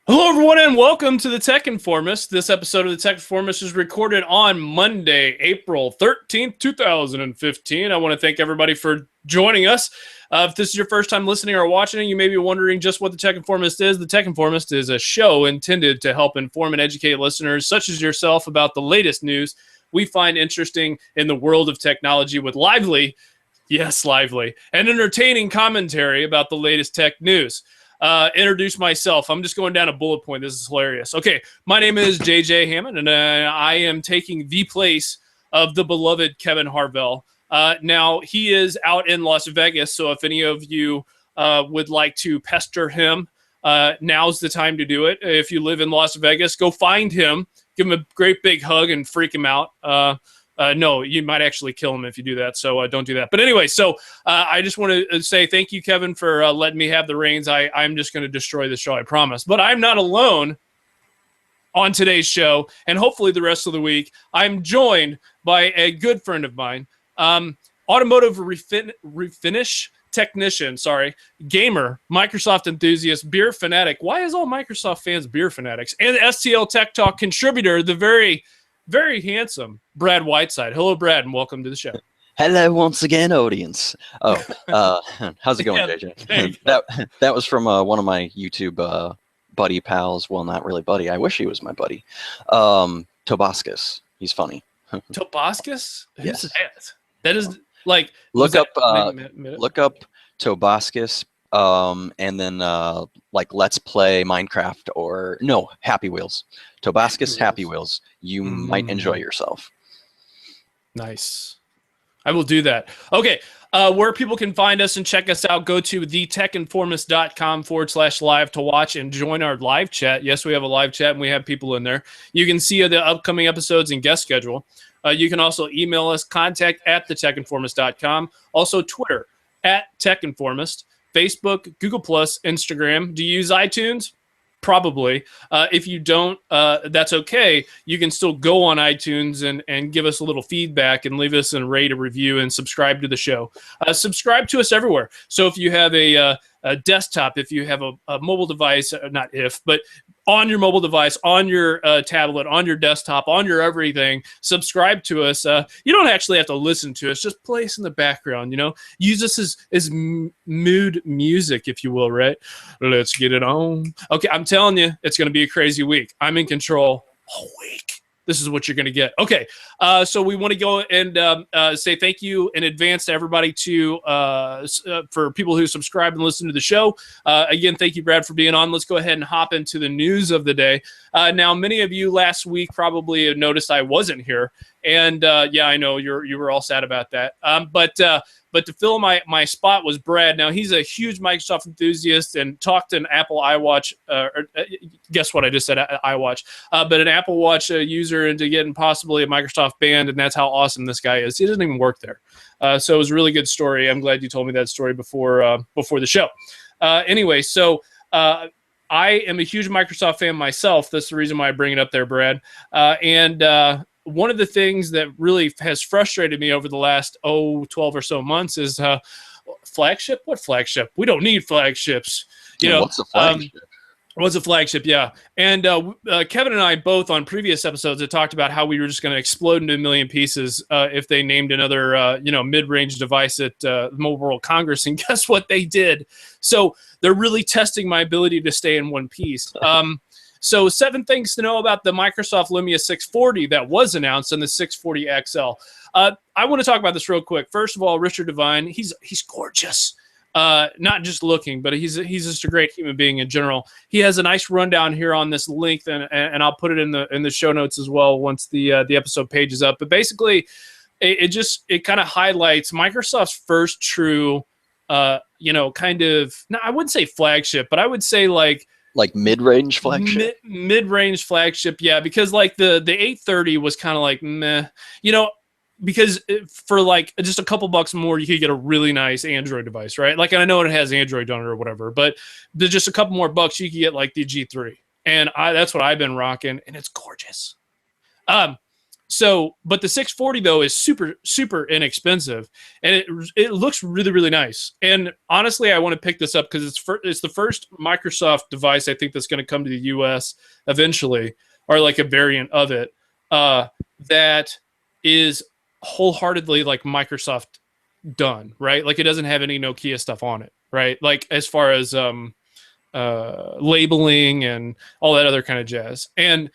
Hello, everyone, and welcome to the Tech Informist. This episode of the Tech Informist is recorded on Monday, April 13th, 2015. I want to thank everybody for joining us. If this is your first time listening or watching, you may be wondering just what the Tech Informist is. The Tech Informist is a show intended to help inform and educate listeners such as yourself about the latest news we find interesting in the world of technology with lively, yes, lively, and entertaining commentary about the latest tech news. Introduce myself. I'm just going down a bullet point. This is hilarious. Okay, my name is JJ Hammond, and I am taking the place of the beloved Kevin Harvell. Now, he is out in Las Vegas, so if any of you would like to pester him, now's the time to do it. If you live in Las Vegas, go find him, give him a great big hug, and freak him out. No, you might actually kill him if you do that, so don't do that. But anyway, so I just want to say thank you, Kevin, for letting me have the reins. I'm just going to destroy the show, I promise. But I'm not alone on today's show, and hopefully the rest of the week. I'm joined by a good friend of mine, automotive refinish technician, gamer, Microsoft enthusiast, beer fanatic. Why is all Microsoft fans beer fanatics? And STL Tech Talk contributor, the very handsome Brad Whiteside. Hello, Brad, and welcome to the show. Hello once again, audience. Oh, how's it going, JJ? That was from one of my YouTube buddy pals. Well, not really buddy. I wish he was my buddy. Tobascus. He's funny. Tobascus? Yes. Who's that? That is like look up Tobascus. And then like Let's Play Minecraft or no Happy Wheels. Tobascus Happy Wheels. You might enjoy yourself. Nice. I will do that. Okay. Where people can find us and check us out, go to thetechinformist.com/live to watch and join our live chat. Yes, we have a live chat and we have people in there. You can see the upcoming episodes and guest schedule. You can also email us, contact@thetechinformist.com. Also Twitter @techinformist. Facebook, Google+, Instagram. Do you use iTunes? Probably. If you don't, that's okay. You can still go on iTunes and give us a little feedback and leave us a rate, a review, and subscribe to the show. Subscribe to us everywhere. So if you have a desktop, if you have a mobile device, not if, but on your mobile device, on your tablet, on your desktop, on your everything, subscribe to us. You don't actually have to listen to us. Just play us in the background, Use us as mood music, if you will, right? Let's get it on. Okay, I'm telling you, it's going to be a crazy week. I'm in control all week. This is what you're going to get. Okay, so we want to go and say thank you in advance to everybody for people who subscribe and listen to the show. Again, thank you, Brad, for being on. Let's go ahead and hop into the news of the day. Now, many of you last week probably have noticed I wasn't here. And, yeah, I know you were all sad about that. But to fill my spot was Brad. Now, he's a huge Microsoft enthusiast and talked an Apple iWatch. Guess what? I just said iWatch. But an Apple Watch user into getting possibly a Microsoft band, and that's how awesome this guy is. He doesn't even work there. So it was a really good story. I'm glad you told me that story before the show. Anyway, so I am a huge Microsoft fan myself. That's the reason why I bring it up there, Brad. One of the things that really has frustrated me over the last 12 or so months is flagship. What flagship? We don't need flagships. What's a flagship? What's a flagship? Yeah. And Kevin and I both on previous episodes had talked about how we were just going to explode into a million pieces if they named another mid-range device at Mobile World Congress. And guess what they did? So they're really testing my ability to stay in one piece. So 7 things to know about the Microsoft Lumia 640 that was announced and the 640 XL. I want to talk about this real quick. First of all, Richard Devine, he's gorgeous. Not just looking, but he's just a great human being in general. He has a nice rundown here on this link, and I'll put it in the show notes as well once the episode page is up. But basically, it kind of highlights Microsoft's first true, kind of. No, I wouldn't say flagship, but I would say like mid-range flagship. Mid-range flagship, yeah, because like the 830 was kind of like meh, because for like just a couple bucks more, you could get a really nice Android device, right? Like, and I know it has Android on it or whatever, but just a couple more bucks, you could get like the G3, and that's what I've been rocking, and it's gorgeous. So, but the 640 though is super, super inexpensive, and it looks really, really nice. And honestly, I want to pick this up because it's the first Microsoft device I think that's going to come to the US eventually, or like a variant of it, that is wholeheartedly like Microsoft done, right? Like it doesn't have any Nokia stuff on it, right? Like as far as labeling and all that other kind of jazz. And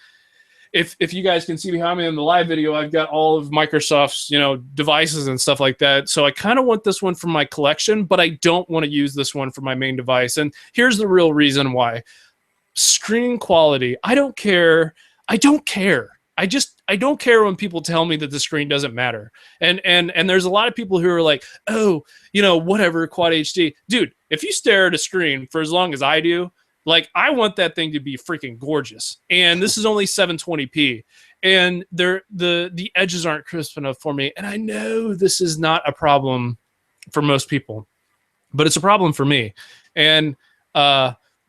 if you guys can see behind me in the live video, I've got all of Microsoft's, devices and stuff like that. So I kind of want this one for my collection, but I don't want to use this one for my main device. And here's the real reason why. Screen quality. I don't care. I don't care. I don't care when people tell me that the screen doesn't matter. And there's a lot of people who are like, oh, whatever, Quad HD. Dude, if you stare at a screen for as long as I do, like I want that thing to be freaking gorgeous. And this is only 720p. And the edges aren't crisp enough for me. And I know this is not a problem for most people, but it's a problem for me. And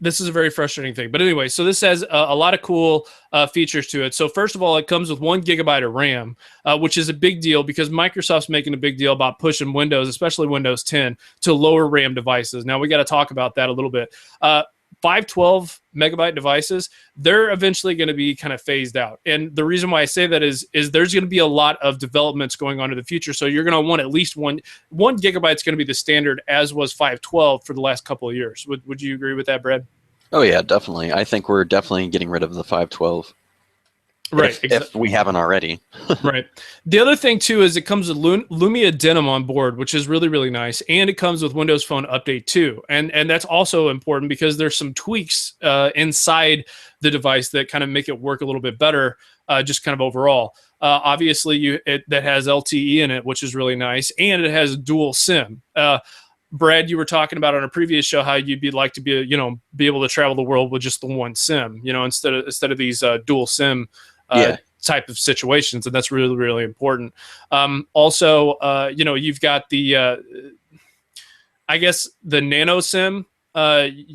this is a very frustrating thing. But anyway, so this has a lot of cool features to it. So first of all, it comes with 1 GB of RAM, which is a big deal because Microsoft's making a big deal about pushing Windows, especially Windows 10, to lower RAM devices. Now, we got to talk about that a little bit. 512 megabyte devices, they're eventually going to be kind of phased out. And the reason why I say that is there's going to be a lot of developments going on in the future. So you're going to want at least one gigabyte is going to be the standard, as was 512 for the last couple of years. Would you agree with that, Brad? Oh yeah, definitely. I think we're definitely getting rid of the 512. Right. If we haven't already. Right. The other thing, too, is it comes with Lumia Denim on board, which is really, really nice. And it comes with Windows Phone Update 2. And that's also important because there's some tweaks inside the device that kind of make it work a little bit better, just kind of overall. Obviously, that has LTE in it, which is really nice. And it has dual SIM. Brad, you were talking about on a previous show how you'd like to be able to travel the world with just the one SIM, instead of these dual SIM type of situations, and that's really, really important. Also, you've got the, I guess, the nano SIM.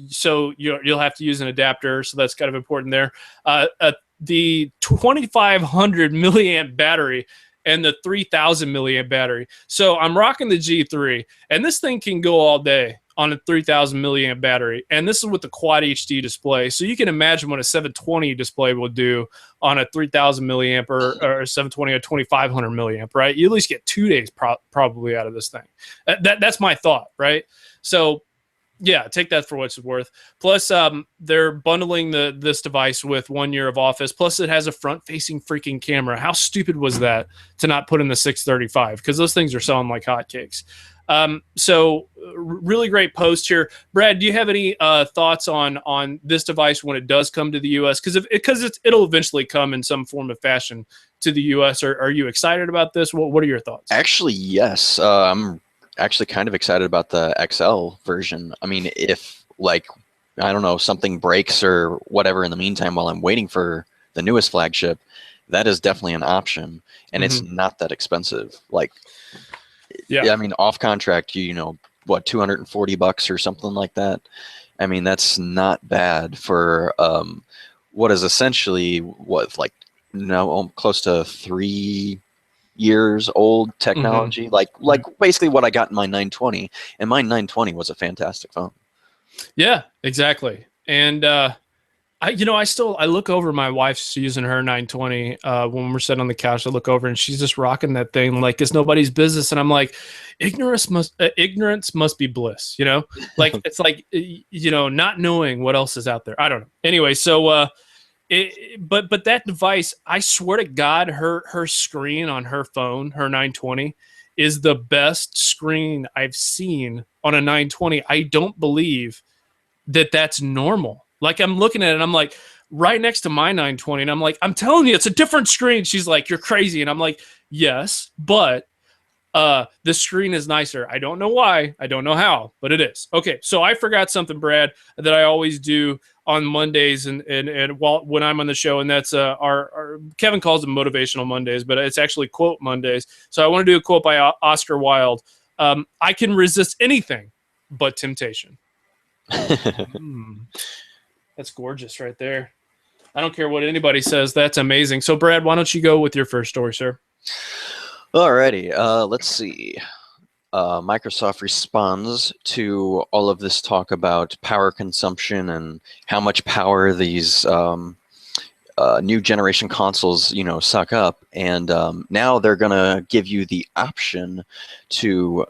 So you'll have to use an adapter, so that's kind of important there. The 2,500 milliamp battery and the 3,000 milliamp battery. So I'm rocking the G3, and this thing can go all day on a 3,000 milliamp battery. And this is with the Quad HD display. So you can imagine what a 720 display will do on a 3,000 milliamp or 720 or 2,500 milliamp, right? You at least get 2 days probably out of this thing. That's my thought, right? So yeah, take that for what it's worth. Plus, they're bundling this device with 1 year of Office. Plus, it has a front-facing freaking camera. How stupid was that to not put in the 635? Because those things are selling like hotcakes. So really great post here. Brad, do you have any thoughts on this device when it does come to the U.S.? Because it'll eventually come in some form of fashion to the U.S. Are you excited about this? What are your thoughts? Actually, yes. I'm actually kind of excited about the XL version. I mean, if I don't know, something breaks or whatever in the meantime while I'm waiting for the newest flagship, that is definitely an option, and it's not that expensive. Yeah, I mean, off contract, what, $240 or something like that. I mean, that's not bad for what is essentially close to 3 years old technology. Like basically what I got in my 920, and my 920 was a fantastic phone. Yeah, exactly. And I look over, my wife's using her 920 when we're sitting on the couch. I look over and she's just rocking that thing like it's nobody's business. And I'm like, ignorance must be bliss, like it's like, not knowing what else is out there. I don't know. Anyway, so but that device, I swear to God, her screen on her phone, her 920, is the best screen I've seen on a 920. I don't believe that that's normal. Like, I'm looking at it and I'm like, right next to my 920, and I'm like, I'm telling you, it's a different screen. She's like, you're crazy. And I'm like, yes, but the screen is nicer. I don't know why. I don't know how, but it is. Okay, so I forgot something, Brad, that I always do on Mondays and when I'm on the show, and that's our Kevin calls them motivational Mondays, but it's actually quote Mondays. So I want to do a quote by Oscar Wilde. I can resist anything but temptation. That's gorgeous right there. I don't care what anybody says. That's amazing. So, Brad, why don't you go with your first story, sir? Alrighty, let's see. Microsoft responds to all of this talk about power consumption and how much power these new generation consoles, suck up, and now they're gonna give you the option to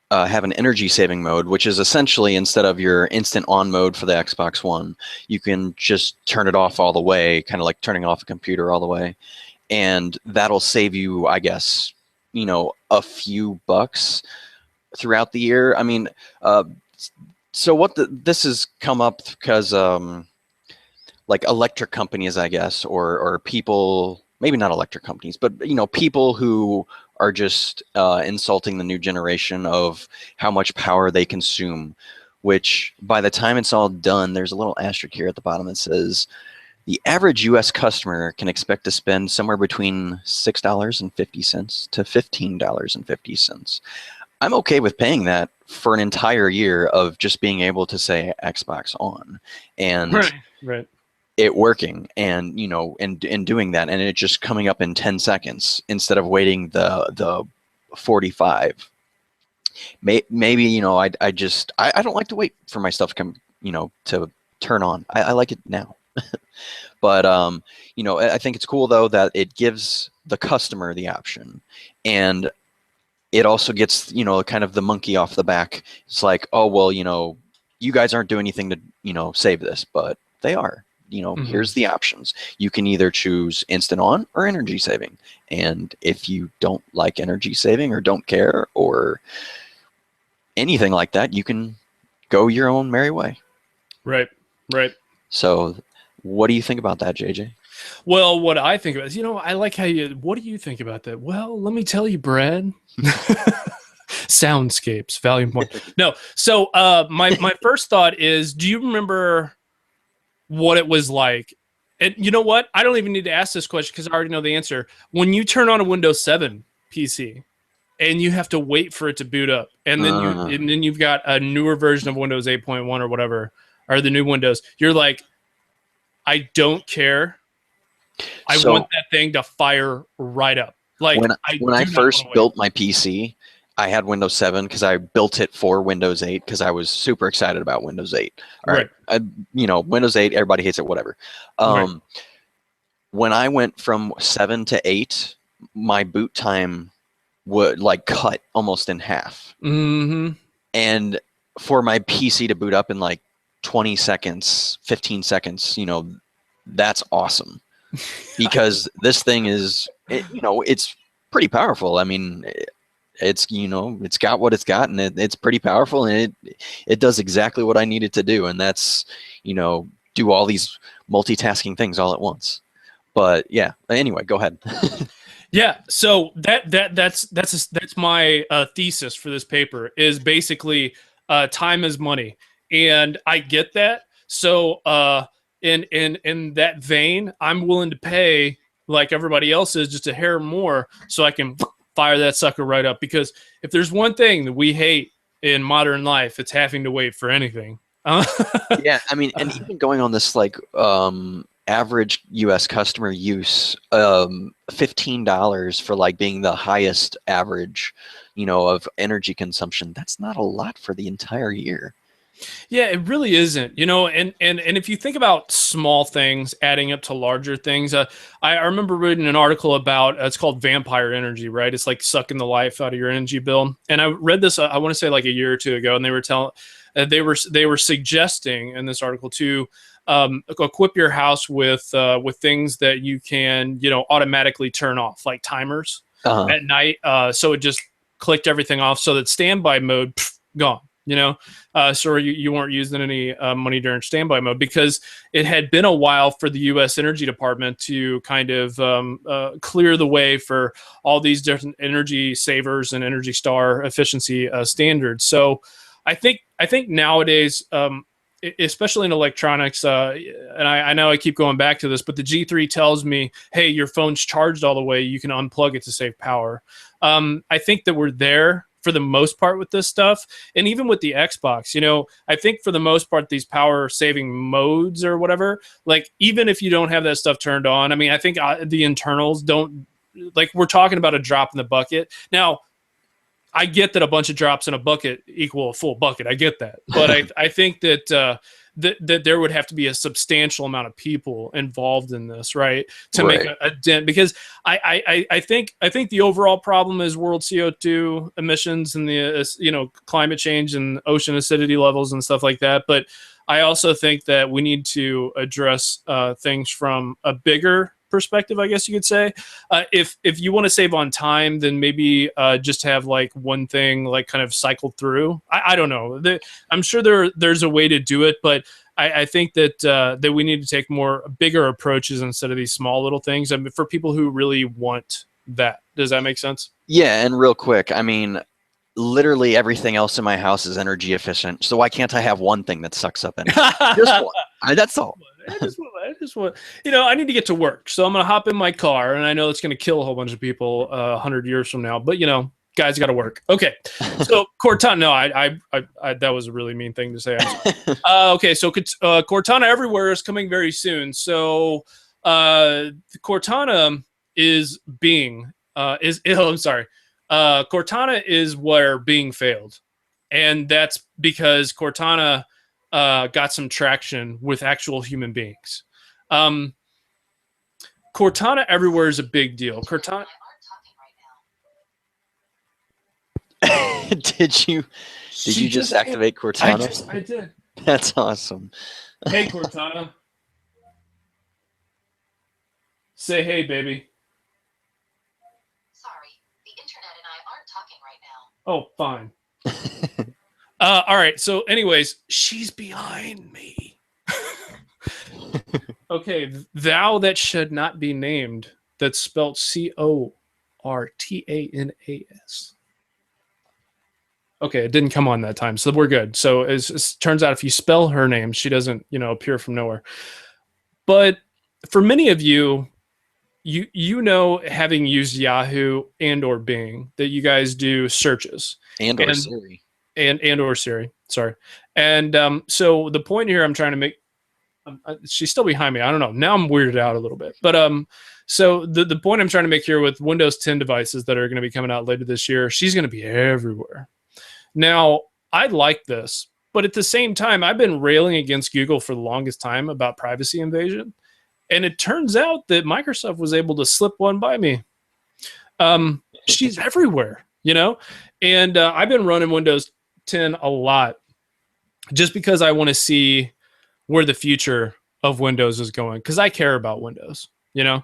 have an energy saving mode, which is essentially, instead of your instant on mode for the Xbox One, you can just turn it off all the way, kind of like turning off a computer all the way, and that'll save you, I guess, a few bucks throughout the year. I mean, so this has come up because like electric companies, I guess, or people, maybe not electric companies, but people who are just insulting the new generation of how much power they consume, which by the time it's all done, there's a little asterisk here at the bottom that says the average US customer can expect to spend somewhere between $6.50 to $15.50. I'm okay with paying that for an entire year of just being able to say Xbox on and right. it working, and and doing that, and it just coming up in 10 seconds instead of waiting the 45. Maybe I don't like to wait for my stuff to come to turn on. I like it now. But I think it's cool though that it gives the customer the option, and it also gets kind of the monkey off the back. It's like, oh well, you guys aren't doing anything to save this, but they are. Here's the options. You can either choose instant on or energy saving, and if you don't like energy saving or don't care or anything like that, you can go your own merry way. Right. So what do you think about that, JJ? Well, what I think about is, I like how what do you think about that? Well, let me tell you, Brad. Soundscapes, volume 1. No. So my first thought is, do you remember what it was like? And you know what? I don't even need to ask this question because I already know the answer. When you turn on a Windows 7 PC and you have to wait for it to boot up, and then you've got a newer version of Windows 8.1 or whatever, or the new Windows, you're like, I don't care. I want that thing to fire right up. Like when I first built my PC, I had Windows 7 because I built it for Windows 8 because I was super excited about Windows 8. All right. Windows 8, everybody hates it, whatever. When I went from 7 to 8, my boot time would cut almost in half. Mm-hmm. And for my PC to boot up in 20 seconds, 15 seconds, that's awesome. Because this thing is, it's pretty powerful. I mean, it's it's got what it's got, and it's pretty powerful, and it does exactly what I need it to do, and that's do all these multitasking things all at once. But yeah, anyway, go ahead. Yeah, so that's my thesis for this paper is basically time is money, and I get that. So in that vein, I'm willing to pay like everybody else is, just a hair more, so I can fire that sucker right up. Because if there's one thing that we hate in modern life, it's having to wait for anything. Yeah, I mean, and even going on this average U.S. customer use, $15 for being the highest average, of energy consumption. That's not a lot for the entire year. Yeah, it really isn't, and if you think about small things adding up to larger things, I remember reading an article about, it's called Vampire Energy, right? It's like sucking the life out of your energy bill. And I read this, I want to say a year or two ago, and they were they were suggesting in this article to equip your house with things that you can, automatically turn off, like timers at night. So it just clicked everything off so that standby mode, gone. So you weren't using any money during standby mode, because it had been a while for the U.S. Energy Department to kind of clear the way for all these different energy savers and Energy Star efficiency standards. So I think nowadays, especially in electronics, and I know I keep going back to this, but the G3 tells me, hey, your phone's charged all the way, you can unplug it to save power. I think that we're there for the most part with this stuff, and even with the Xbox, you know, I think for the most part, these power saving modes or whatever, like even if you don't have that stuff turned on, I mean, I think the internals don't, like, we're talking about a drop in the bucket. Now, I get that a bunch of drops in a bucket equal a full bucket. I get that. But I think that, that there would have to be a substantial amount of people involved in this, right, to make a dent. Because I think the overall problem is world CO2 emissions and the you know, climate change and ocean acidity levels and stuff like that. But I also think that we need to address things from a bigger perspective, I guess you could say. If you want to save on time, then maybe just have like one thing like kind of cycled through. I don't know. I'm sure there's a way to do it, but I think that that we need to take bigger approaches instead of these small little things. I mean, for people who really want that. Does that make sense? Yeah, and real quick, I mean, literally everything else in my house is energy efficient. So why can't I have one thing that sucks up energy? Just one. That's all. I just want, you know, I need to get to work. So I'm going to hop in my car, and I know it's going to kill a whole bunch of people 100 years from now. But, you know, guys got to work. Okay. So Cortana, no, I that was a really mean thing to say. Okay. So Cortana Everywhere is coming very soon. So Cortana is Bing. I'm sorry. Cortana is where Bing failed. And that's because Cortana got some traction with actual human beings. Cortana Everywhere is a big deal. Cortana. Did you just activate Cortana? I did. That's awesome. Hey, Cortana. Say hey, baby. Sorry, the internet and I aren't talking right now. Oh, fine. All right. So, anyways, she's behind me. Okay, thou that should not be named. That's spelled Cortanas. Okay, it didn't come on that time, so we're good. So it turns out if you spell her name, she doesn't, you know, appear from nowhere. But for many of you, you know, having used Yahoo and or Bing, that you guys do searches and Siri. And or Siri, sorry. And so the point here I'm trying to make, she's still behind me. I don't know. Now I'm weirded out a little bit. But so the point I'm trying to make here with Windows 10 devices that are going to be coming out later this year, she's going to be everywhere. Now, I like this, but at the same time, I've been railing against Google for the longest time about privacy invasion. And it turns out that Microsoft was able to slip one by me. She's everywhere, you know? And I've been running Windows 10 a lot just because I want to see where the future of Windows is going, because I care about Windows, you know?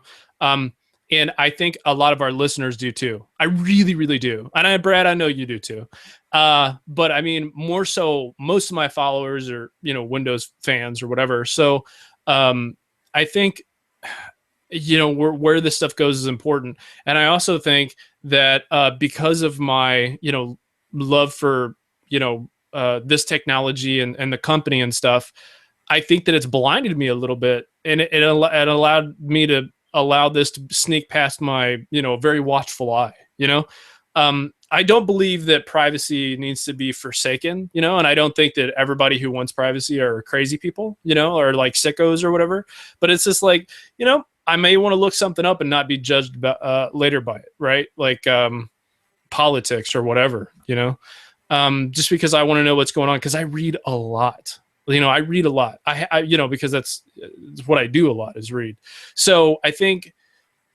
And I think a lot of our listeners do too. I really, really do. And Brad, I know you do too. But I mean, more so, most of my followers are, you know, Windows fans or whatever. So I think, you know, where this stuff goes is important. And I also think that because of my, you know, love for, you know, this technology and the company and stuff, I think that it's blinded me a little bit, and it allowed me to allow this to sneak past my, you know, very watchful eye, you know. I don't believe that privacy needs to be forsaken, you know, and I don't think that everybody who wants privacy are crazy people, you know, or like sickos or whatever. But it's just like, you know, I may want to look something up and not be judged about, later by it, right? Like politics or whatever, you know, just because I want to know what's going on, because I read a lot. You know, I read a lot. I you know, because that's what I do a lot, is read. So I think,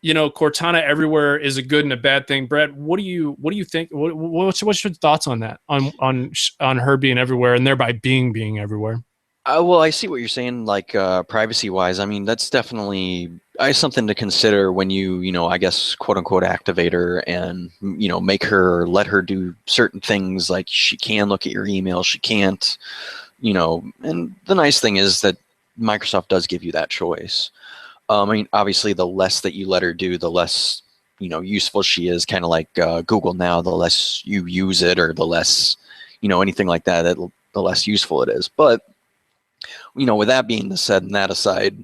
you know, Cortana Everywhere is a good and a bad thing. Brett, what do you think? What's your thoughts on that? On her being everywhere and thereby being everywhere? Well, I see what you're saying, like privacy wise. I mean, that's definitely something to consider when you know, I guess, quote unquote, activate her and, you know, let her do certain things. Like she can look at your email, she can't, you know. And the nice thing is that Microsoft does give you that choice. I mean, obviously, the less that you let her do, the less, you know, useful she is. Kind of like Google now, the less you use it, or the less, you know, anything like that, the less useful it is. But, you know, with that being said and that aside,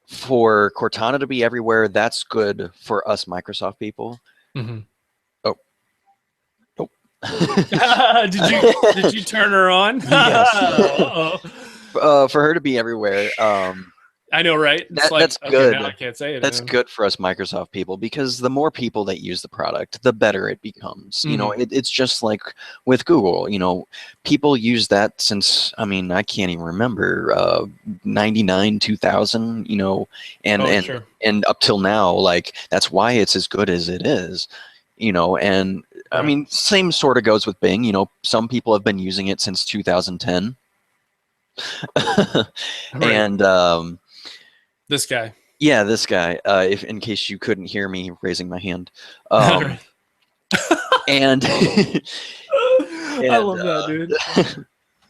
for Cortana to be everywhere, that's good for us Microsoft people. Mm-hmm. Oh, Did you turn her on? Yes. Uh-oh. For her to be everywhere. I know, right? It's That's okay, good. now I can't say it. That's man. good for us Microsoft people because the more people that use the product, the better it becomes. You know, it's just like with Google. You know, people use that since I mean I can't even remember 99, 2000. You know, and Sure. and up till now, like that's why it's as good as it is. You know, and I Right. mean, same sort of goes with Bing. You know, some people have been using it since 2010. Right. And This guy. yeah, this guy. If in case you couldn't hear me raising my hand, Right. and I love that, dude.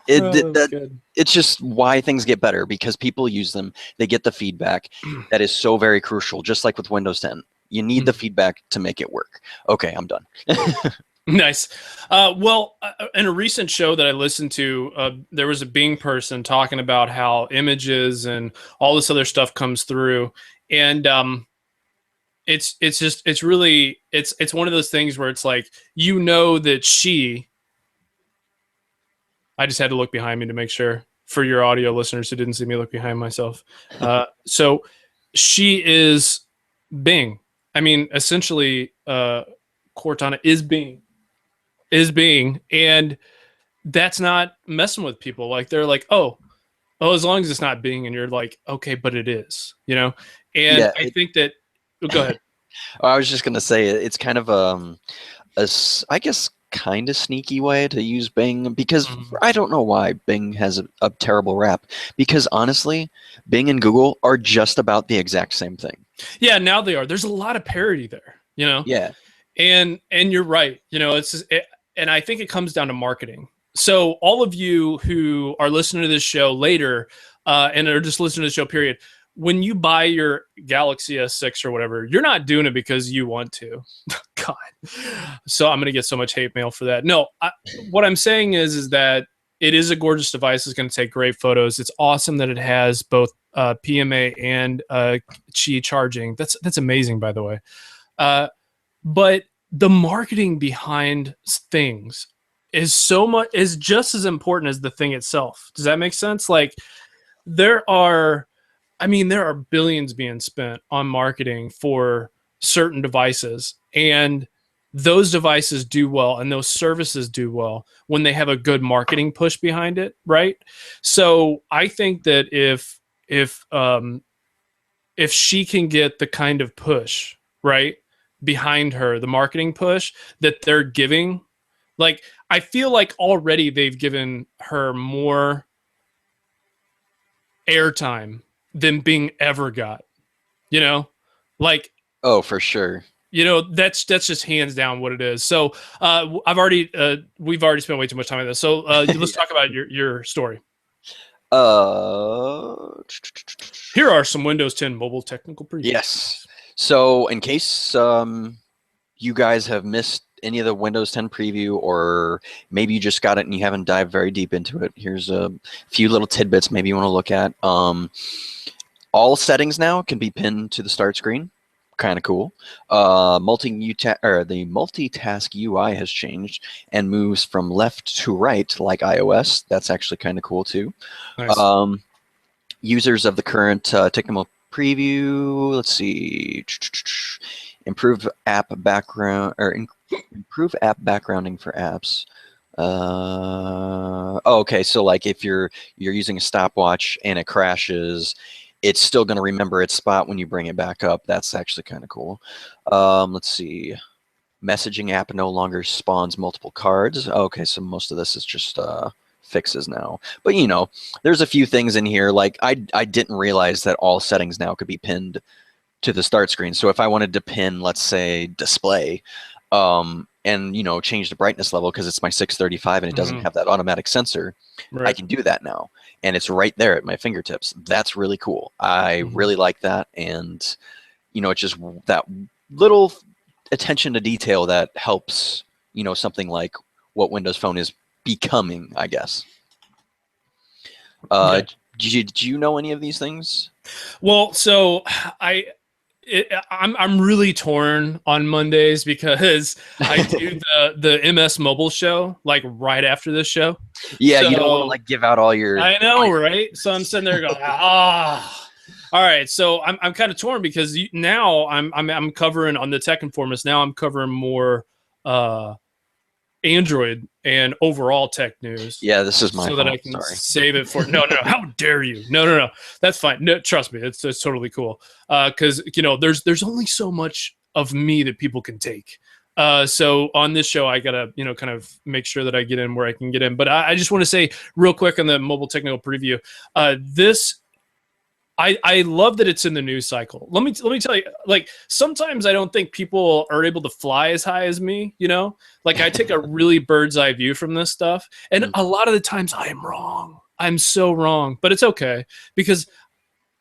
That's good. it's just why things get better because people use them. They get the feedback that is so very crucial. Just like with Windows 10, you need the feedback to make it work. Okay, I'm done. Nice. Well, in a recent show that I listened to, there was a Bing person talking about how images and all this other stuff comes through, and it's one of those things where it's like that I just had to look behind me to make sure for your audio listeners who didn't see me look behind myself. So she is Bing. I mean, essentially, Cortana is Bing, and that's not messing with people. Like they're like, oh, as long as it's not Bing, and you're like, okay, but it is, you know. And Yeah, I think that. Go ahead. I was just gonna say it's kind of I guess kind of sneaky way to use Bing because I don't know why Bing has a terrible rap because honestly, Bing and Google are just about the exact same thing. Yeah, now they are. There's a lot of parity there, you know. Yeah. And you're right. You know, and I think it comes down to marketing. So all of you who are listening to this show later, and are just listening to the show, period, when you buy your Galaxy S6 or whatever, you're not doing it because you want to. God. So I'm going to get so much hate mail for that. No, what I'm saying is that it is a gorgeous device. It's going to take great photos. It's awesome that it has both PMA and Qi charging. That's amazing, by the way. But the marketing behind things is just as important as the thing itself. Does that make sense? Like there are billions being spent on marketing for certain devices, and those devices do well and those services do well when they have a good marketing push behind it, right? So I think that if she can get the kind of push, right, behind her, the marketing push that they're giving, like I feel like already they've given her more airtime than Bing ever got. You know, like Oh, for sure. you know that's just hands down what it is. So we've already spent way too much time on this. So let's talk about your story. Here are some Windows 10 mobile technical previews. Yes. So in case you guys have missed any of the Windows 10 preview, or maybe you just got it and you haven't dived very deep into it, here's a few little tidbits maybe you want to look at. All settings now can be pinned to the start screen. Kind of cool. The multitask UI has changed and moves from left to right like iOS. That's actually kind of cool too. Nice. Users of the current Technical Preview, let's see, improve app backgrounding for apps. Okay, so like if you're using a stopwatch and it crashes, it's still going to remember its spot when you bring it back up. That's actually kind of cool. Let's see. Messaging app no longer spawns multiple cards. Okay, so most of this is just fixes now. But you know, there's a few things in here. Like I didn't realize that all settings now could be pinned to the start screen. So if I wanted to pin, let's say, display, and you know, change the brightness level because it's my 635 and it doesn't have that automatic sensor, right, I can do that now. And it's right there at my fingertips. That's really cool. I really like that. And, you know, it's just that little attention to detail that helps, you know, something like what Windows Phone is becoming, I guess. Did you know any of these things? Well, so I'm really torn on Mondays because I do the MS Mobile show like right after this show. Yeah, So you don't want to like give out all your. I know, right? So I'm sitting there going, all right. So I'm kind of torn because now I'm covering on the Tech Informist. Now I'm covering more Android and overall tech news. Yeah, this is my so fault. that I can Sorry. save it for no. How dare you? No. That's fine. No, trust me, it's totally cool. Because there's only so much of me that people can take. So on this show, I gotta kind of make sure that I get in where I can get in. But I just want to say real quick on the mobile technical preview, this. I love that it's in the news cycle. Let me tell you, like sometimes I don't think people are able to fly as high as me. Like I take a really bird's eye view from this stuff, and a lot of the times I am wrong. I'm so wrong, but it's okay because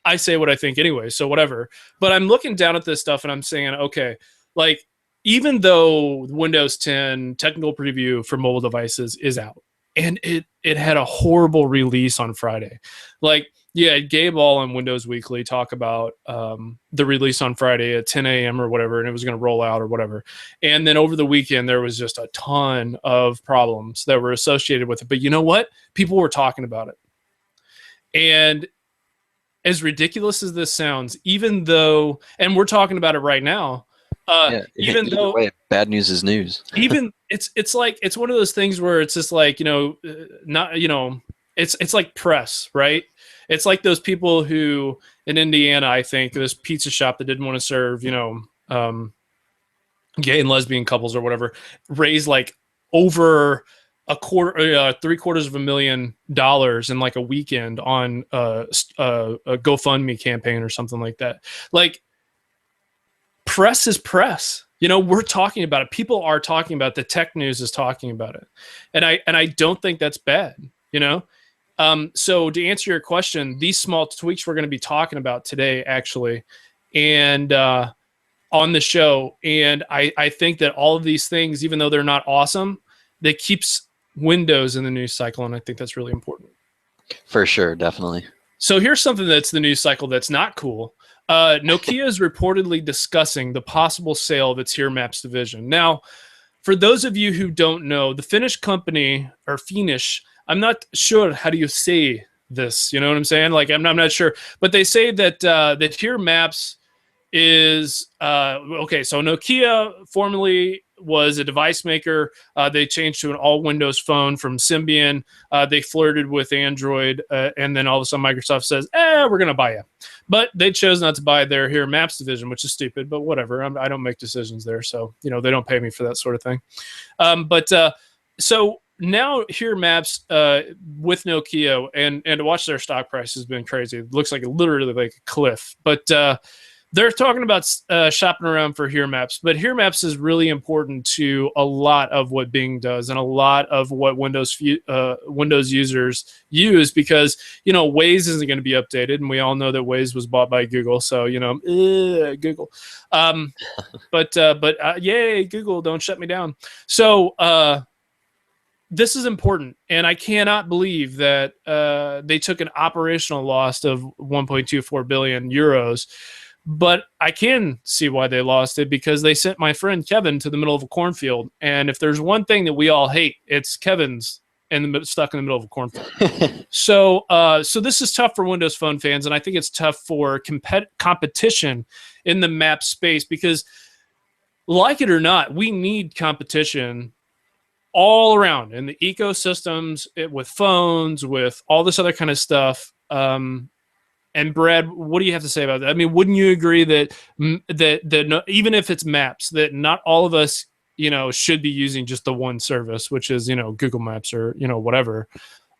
I say what I think anyway. So whatever. But I'm looking down at this stuff and I'm saying, okay, like even though Windows 10 technical preview for mobile devices is out, and it had a horrible release on Friday, like. Yeah, Gabe All on Windows Weekly talk about the release on Friday at 10 a.m. or whatever, and it was going to roll out or whatever. And then over the weekend, there was just a ton of problems that were associated with it. But you know what? People were talking about it. And as ridiculous as this sounds, even though, and we're talking about it right now, even though bad news is news. Even it's like it's one of those things where it's just like it's like press, right? It's like those people who in Indiana, I think, this pizza shop that didn't want to serve, gay and lesbian couples or whatever, raised like over $750,000 in like a weekend on a GoFundMe campaign or something like that. Like, press is press. We're talking about it. People are talking about it. The tech news is talking about it, and I don't think that's bad. So to answer your question, these small tweaks we're going to be talking about today, actually, and on the show. And I think that all of these things, even though they're not awesome, that keeps Windows in the news cycle, and I think that's really important. For sure, definitely. So here's something that's the news cycle that's not cool. Nokia is reportedly discussing the possible sale of its Here Maps division. Now, for those of you who don't know, the Finnish company, or Finnish, I'm not sure how do you say this. You know what I'm saying? Like I'm not sure, but they say that that Here Maps is okay. So Nokia formerly was a device maker. They changed to an all Windows phone from Symbian. They flirted with Android, and then all of a sudden Microsoft says, we're going to buy you. But they chose not to buy their Here Maps division, which is stupid, but whatever. I don't make decisions there. So, they don't pay me for that sort of thing. So now Here Maps with Nokia, and to watch their stock price has been crazy. It looks like literally like a cliff. But they're talking about shopping around for Here Maps, but Here Maps is really important to a lot of what Bing does and a lot of what Windows users use, because Waze isn't going to be updated, and we all know that Waze was bought by Google, so Google. But yay, Google, don't shut me down. So this is important, and I cannot believe that they took an operational loss of 1.24 billion euros. But I can see why they lost it, because they sent my friend Kevin to the middle of a cornfield. And if there's one thing that we all hate, it's Kevin's stuck in the middle of a cornfield. So this is tough for Windows Phone fans, and I think it's tough for competition in the map space, because, like it or not, we need competition all around in the ecosystems, with phones, with all this other kind of stuff. And Brad, what do you have to say about that? I mean, wouldn't you agree that even if it's maps, that not all of us, should be using just the one service, which is, Google Maps or, whatever.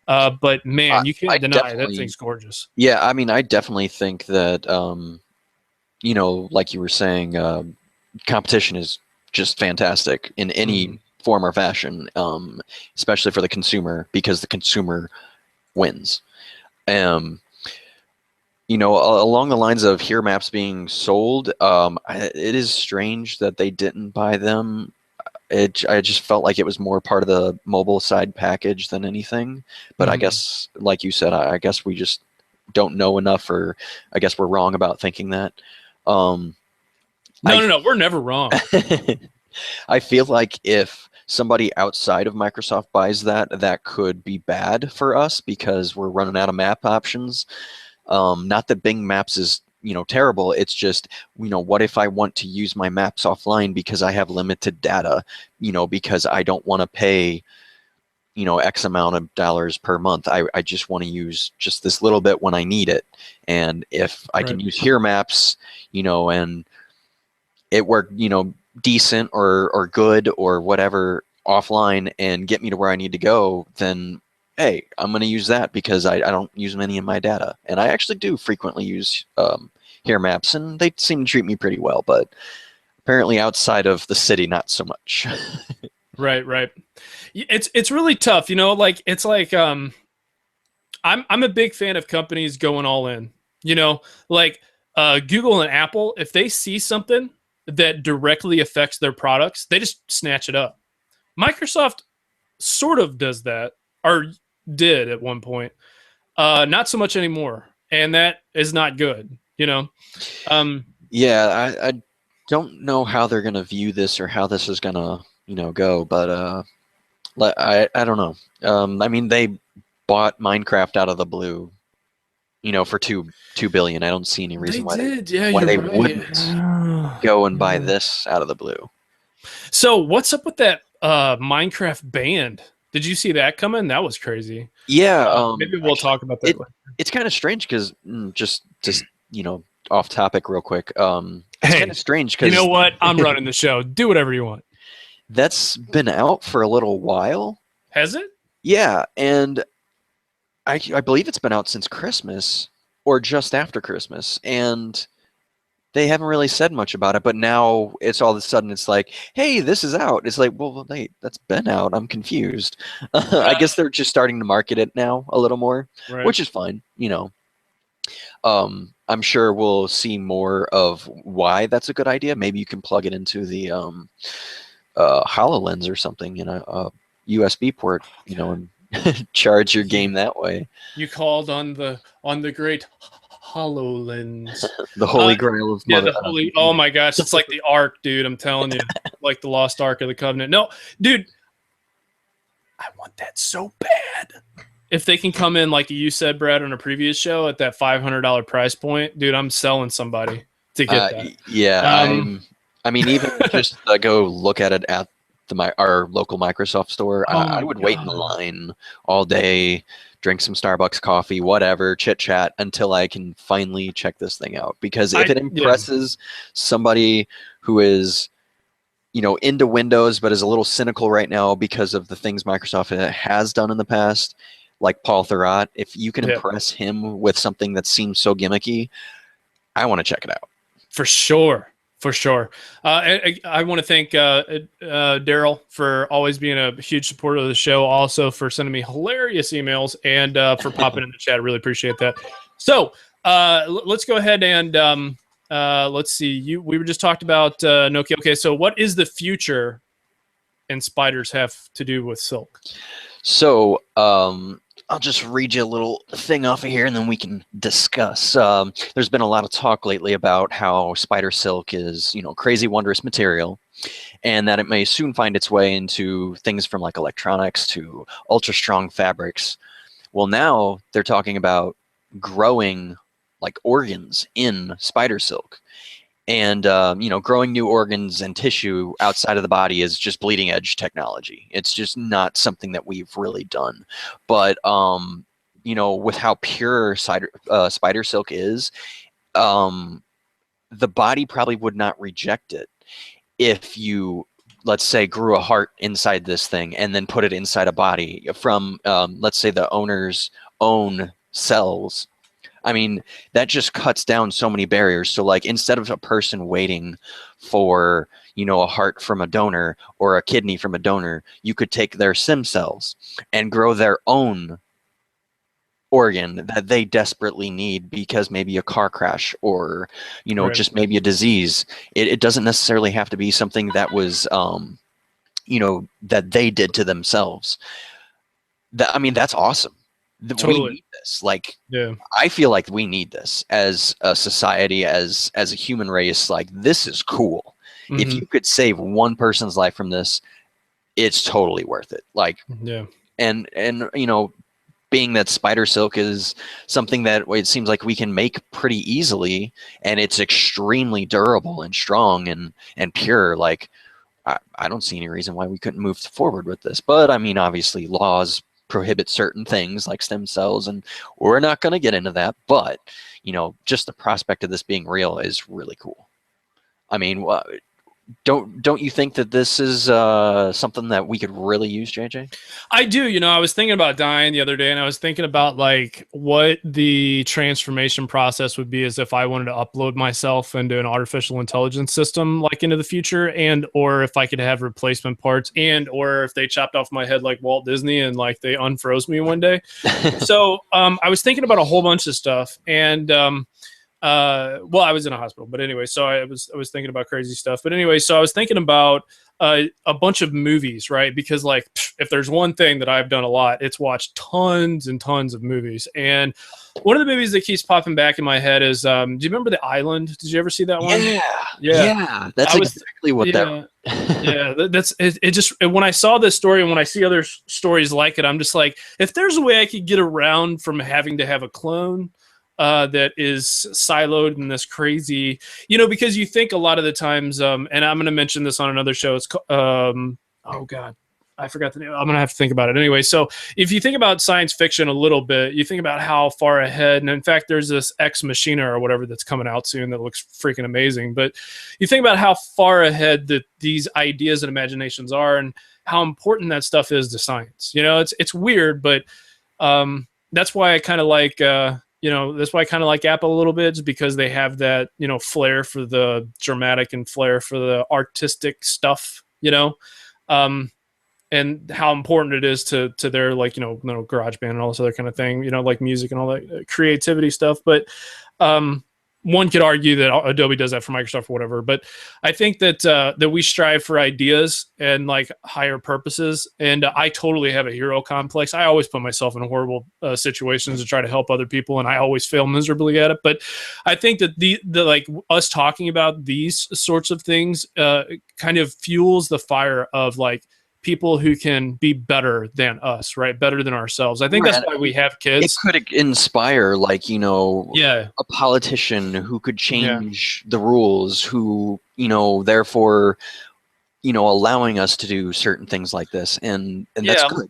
But man, you can't deny that thing's gorgeous. Yeah, I mean, I definitely think that, like you were saying, competition is just fantastic in any form or fashion, especially for the consumer, because the consumer wins. Along the lines of Here Maps being sold, it is strange that they didn't buy them. I just felt like it was more part of the mobile side package than anything. But I guess, like you said, I guess we just don't know enough, or I guess we're wrong about thinking that. No, we're never wrong. I feel like if somebody outside of Microsoft buys that, that could be bad for us because we're running out of map options. Not that Bing Maps is, terrible. It's just, what if I want to use my maps offline because I have limited data, because I don't want to pay, X amount of dollars per month. I just want to use just this little bit when I need it. And if I can use Here Maps, and it worked, decent or good or whatever offline and get me to where I need to go, then hey, I'm going to use that because I don't use many in my data. And I actually do frequently use Here Maps, and they seem to treat me pretty well, but apparently outside of the city, not so much. Right. It's really tough, it's like I'm a big fan of companies going all in. Like Google and Apple, if they see something that directly affects their products, they just snatch it up. Microsoft sort of does that, or did at one point. Not so much anymore, and that is not good. Yeah, I don't know how they're going to view this or how this is going to go, but I don't know. I mean, they bought Minecraft out of the blue, for $2 billion. I don't see any reason why they wouldn't go and buy this out of the blue. So what's up with that Minecraft band? Did you see that coming? That was crazy. Yeah, maybe we'll talk about that later. It's kind of strange because just off topic real quick. It's kind of strange because you know what? I'm running the show. Do whatever you want. That's been out for a little while. Has it? Yeah, and I believe it's been out since Christmas or just after Christmas, and they haven't really said much about it. But now it's all of a sudden it's like, hey, this is out. It's like, well, wait, that's been out. I'm confused. I guess they're just starting to market it now a little more, which is fine. I'm sure we'll see more of why that's a good idea. Maybe you can plug it into the HoloLens or something, a USB port, and charge your game that way. You called on the great HoloLens. The holy grail of the holy. Oh my gosh, it's like the Ark, dude. I'm telling you, like the lost Ark of the Covenant. No, dude, I want that so bad. If they can come in, like you said, Brad, on a previous show at that $500 price point, dude, I'm selling somebody to get that. Yeah, I mean, even just go look at it at our local Microsoft store. I would wait in the line all day, drink some Starbucks coffee, whatever, chit chat until I can finally check this thing out. Because if it impresses somebody who is, into Windows but is a little cynical right now because of the things Microsoft has done in the past, like Paul Thurrott, if you can impress him with something that seems so gimmicky, I want to check it out. For sure. I want to thank Daryl for always being a huge supporter of the show, also for sending me hilarious emails and for popping in the chat. I really appreciate that. So let's go ahead and let's see. We were just talked about Nokia. Okay, so what is the future and spiders have to do with Silk? So I'll just read you a little thing off of here and then we can discuss. There's been a lot of talk lately about how spider silk is, crazy wondrous material, and that it may soon find its way into things from like electronics to ultra strong fabrics. Well, now they're talking about growing like organs in spider silk. And, growing new organs and tissue outside of the body is just bleeding edge technology. It's just not something that we've really done. But, with how pure spider silk is, the body probably would not reject it if you, let's say, grew a heart inside this thing and then put it inside a body from, let's say, the owner's own cells. I mean, that just cuts down so many barriers. So like instead of a person waiting for, a heart from a donor or a kidney from a donor, you could take their stem cells and grow their own organ that they desperately need because maybe a car crash or, just maybe a disease. It doesn't necessarily have to be something that was, that they did to themselves. That's awesome. We need this. Like, I feel like we need this as a society, as a human race. Like, this is cool. If you could save one person's life from this, it's totally worth it. Like, and you know, being that spider silk is something that it seems like we can make pretty easily, and it's extremely durable and strong and pure. Like, I don't see any reason why we couldn't move forward with this. But I mean, obviously, laws prohibit certain things like stem cells, and we're not going to get into that. But you know, just the prospect of this being real is really cool. I mean, don't you think that this is something that we could really use, JJ? I do. You know, I was thinking about dying the other day, and I was thinking about like what the transformation process would be as if I wanted to upload myself into an artificial intelligence system, like into the future, and or if I could have replacement parts, and or if they chopped off my head like Walt Disney and like they unfroze me one day. So I was thinking about a whole bunch of stuff, and well, I was in a hospital, but anyway, so I was thinking about crazy stuff. But anyway, so I was thinking about a bunch of movies, right? Because like, if there's one thing that I've done a lot, it's watched tons and tons of movies. And one of the movies that keeps popping back in my head is, do you remember The Island? Did you ever see that one? Yeah. That's exactly what that. Yeah, that's it. It just, when I saw this story and when I see other stories like it, I'm just like, if there's a way I could get around from having to have a clone that is siloed in this crazy, you know, because you think a lot of the times, and I'm going to mention this on another show. It's oh God, I forgot the name. I'm going to have to think about it anyway. So if you think about science fiction a little bit, you think about how far ahead, and in fact, there's this Ex Machina or whatever that's coming out soon that looks freaking amazing. But you think about how far ahead that these ideas and imaginations are, and how important that stuff is to science. You know, it's weird, but that's why I kind of like. You know, that's why I kind of like Apple a little bit, is because they have that, you know, flair for the dramatic and flair for the artistic stuff, you know, and how important it is to their, like, you know, GarageBand and all this other kind of thing, you know, like music and all that creativity stuff. But one could argue that Adobe does that for Microsoft or whatever, but I think that that we strive for ideas and like higher purposes. And I totally have a hero complex. I always put myself in horrible situations to try to help other people, and I always fail miserably at it. But I think that the like us talking about these sorts of things kind of fuels the fire of like people who can be better than us, right? Better than ourselves. I think that's why we have kids. It could inspire, like, you know, a politician who could change the rules, who, you know, therefore, you know, allowing us to do certain things like this, and that's good.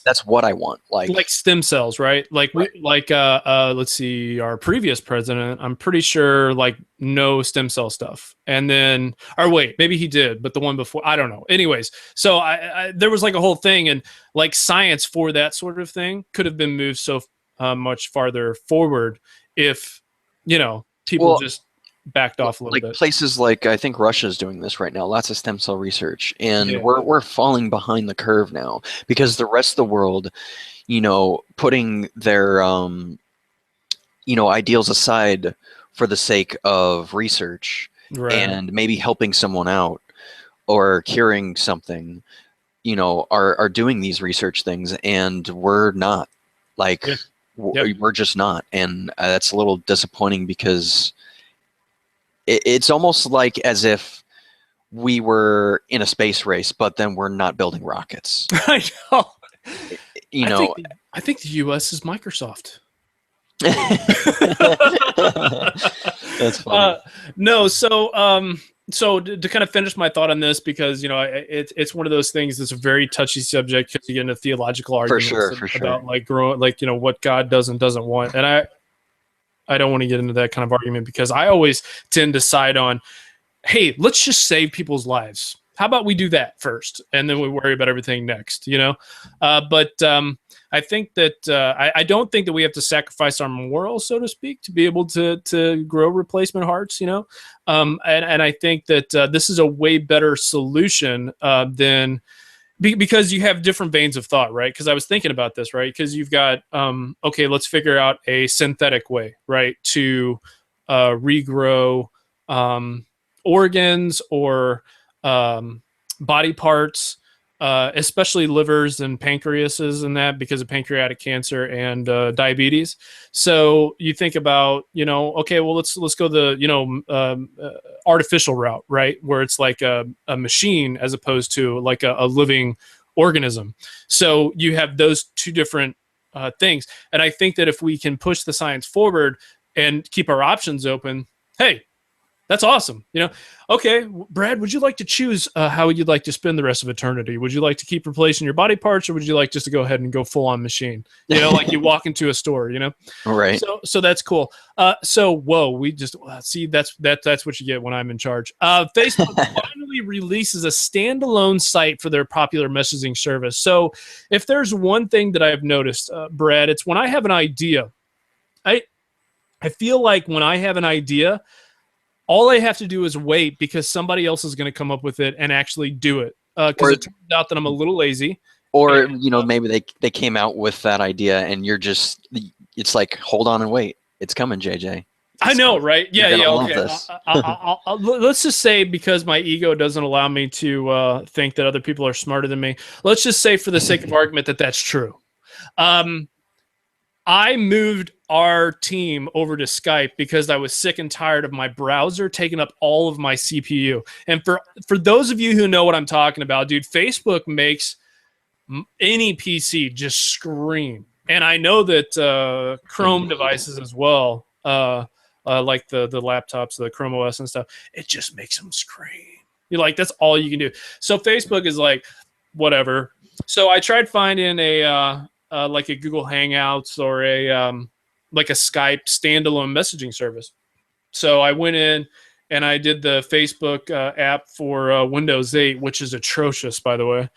That's what I want. Like stem cells, right? Let's see, our previous president, I'm pretty sure, like, no stem cell stuff. And then, or wait, maybe he did, but the one before, I don't know. Anyways, so there was like a whole thing, and like science for that sort of thing could have been moved so much farther forward if, you know, people just backed off a little bit. Places like, I think Russia's doing this right now, lots of stem cell research, and we're falling behind the curve now, because the rest of the world, you know, putting their you know, ideals aside for the sake of research and maybe helping someone out or curing something, you know, are doing these research things, and we're not. Like, we're just not, and that's a little disappointing, because it's almost like as if we were in a space race, but then we're not building rockets. I know. You know, I think the U.S. is Microsoft. That's funny. No, so to kind of finish my thought on this, because, you know, it's one of those things that's a very touchy subject, because you get into theological arguments for sure. about like growing, like, you know, what God does and doesn't want, and I don't want to get into that kind of argument, because I always tend to side on, hey, let's just save people's lives. How about we do that first, and then we worry about everything next, you know? But I think that I don't think that we have to sacrifice our morals, so to speak, to be able to grow replacement hearts, you know? And I think that this is a way better solution than... because you have different veins of thought, right? Because I was thinking about this, right? Because you've got, okay, let's figure out a synthetic way, right, to regrow organs or body parts especially livers and pancreases and that because of pancreatic cancer and diabetes. So you think about, okay, well, let's go the, artificial route, right? Where it's like a machine as opposed to like a living organism. So you have those two different things. And I think that if we can push the science forward and keep our options open, hey, that's awesome. Okay, Brad, would you like to choose how you'd like to spend the rest of eternity? Would you like to keep replacing your body parts, or would you like just to go ahead and go full on machine? Like you walk into a store, Right. So that's cool. Whoa, we just see that's what you get when I'm in charge. Facebook finally releases a standalone site for their popular messaging service. So if there's one thing that I've noticed, Brad, it's when I have an idea. I feel like when I have an idea, all I have to do is wait because somebody else is going to come up with it and actually do it. Because it turns out that I'm a little lazy. Or, maybe they came out with that idea and you're just, it's like, hold on and wait. It's coming, JJ. I know, right? Yeah. Okay. Let's just say, because my ego doesn't allow me to think that other people are smarter than me, let's just say for the sake of argument that that's true. I moved our team over to Skype because I was sick and tired of my browser taking up all of my CPU. And for those of you who know what I'm talking about, dude, Facebook makes any PC just scream. And I know that Chrome devices as well, like the laptops, the Chrome OS and stuff, it just makes them scream. You're like, that's all you can do. So Facebook is like, whatever. So I tried finding like a Google Hangouts or like a Skype standalone messaging service. So I went in and I did the Facebook app for Windows 8, which is atrocious, by the way,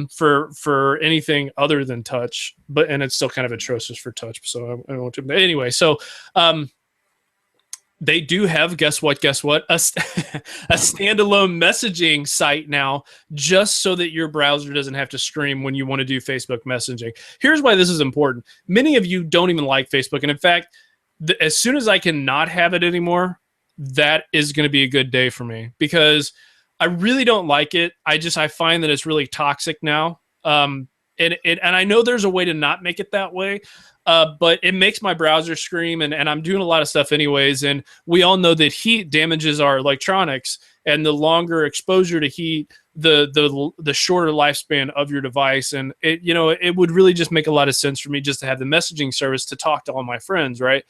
for anything other than touch. And it's still kind of atrocious for touch. So I won't. Anyway, so they do have, guess what, a standalone messaging site now, just so that your browser doesn't have to scream when you want to do Facebook messaging. Here's why this is important. Many of you don't even like Facebook. And in fact, as soon as I can not have it anymore, that is going to be a good day for me, because I really don't like it. I find that it's really toxic now. And I know there's a way to not make it that way. But it makes my browser scream, and I'm doing a lot of stuff anyways. And we all know that heat damages our electronics, and the longer exposure to heat, the shorter lifespan of your device. And it would really just make a lot of sense for me just to have the messaging service to talk to all my friends, right?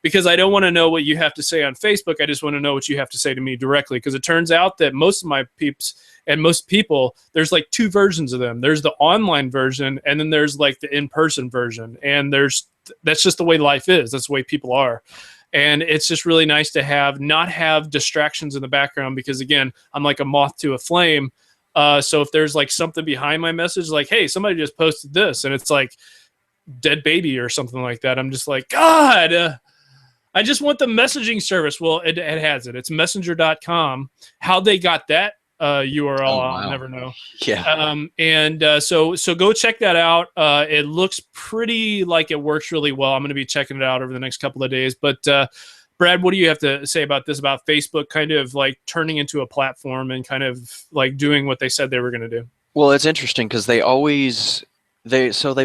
Because I don't want to know what you have to say on Facebook. I just want to know what you have to say to me directly. Because it turns out that most of my peeps and most people, there's like two versions of them. There's the online version, and then there's like the in-person version. And that's just the way life is. That's the way people are. And it's just really nice to not have distractions in the background, because again, I'm like a moth to a flame. So if there's like something behind my message, like, hey, somebody just posted this, and it's like dead baby or something like that, I'm just like, God, I just want the messaging service. Well, it has it. It's messenger.com. How they got that URL, I'll never know. Yeah. So go check that out. It looks pretty like it works really well. I'm going to be checking it out over the next couple of days. But Brad, what do you have to say about this, about Facebook kind of like turning into a platform and kind of like doing what they said they were going to do? Well, it's interesting because they've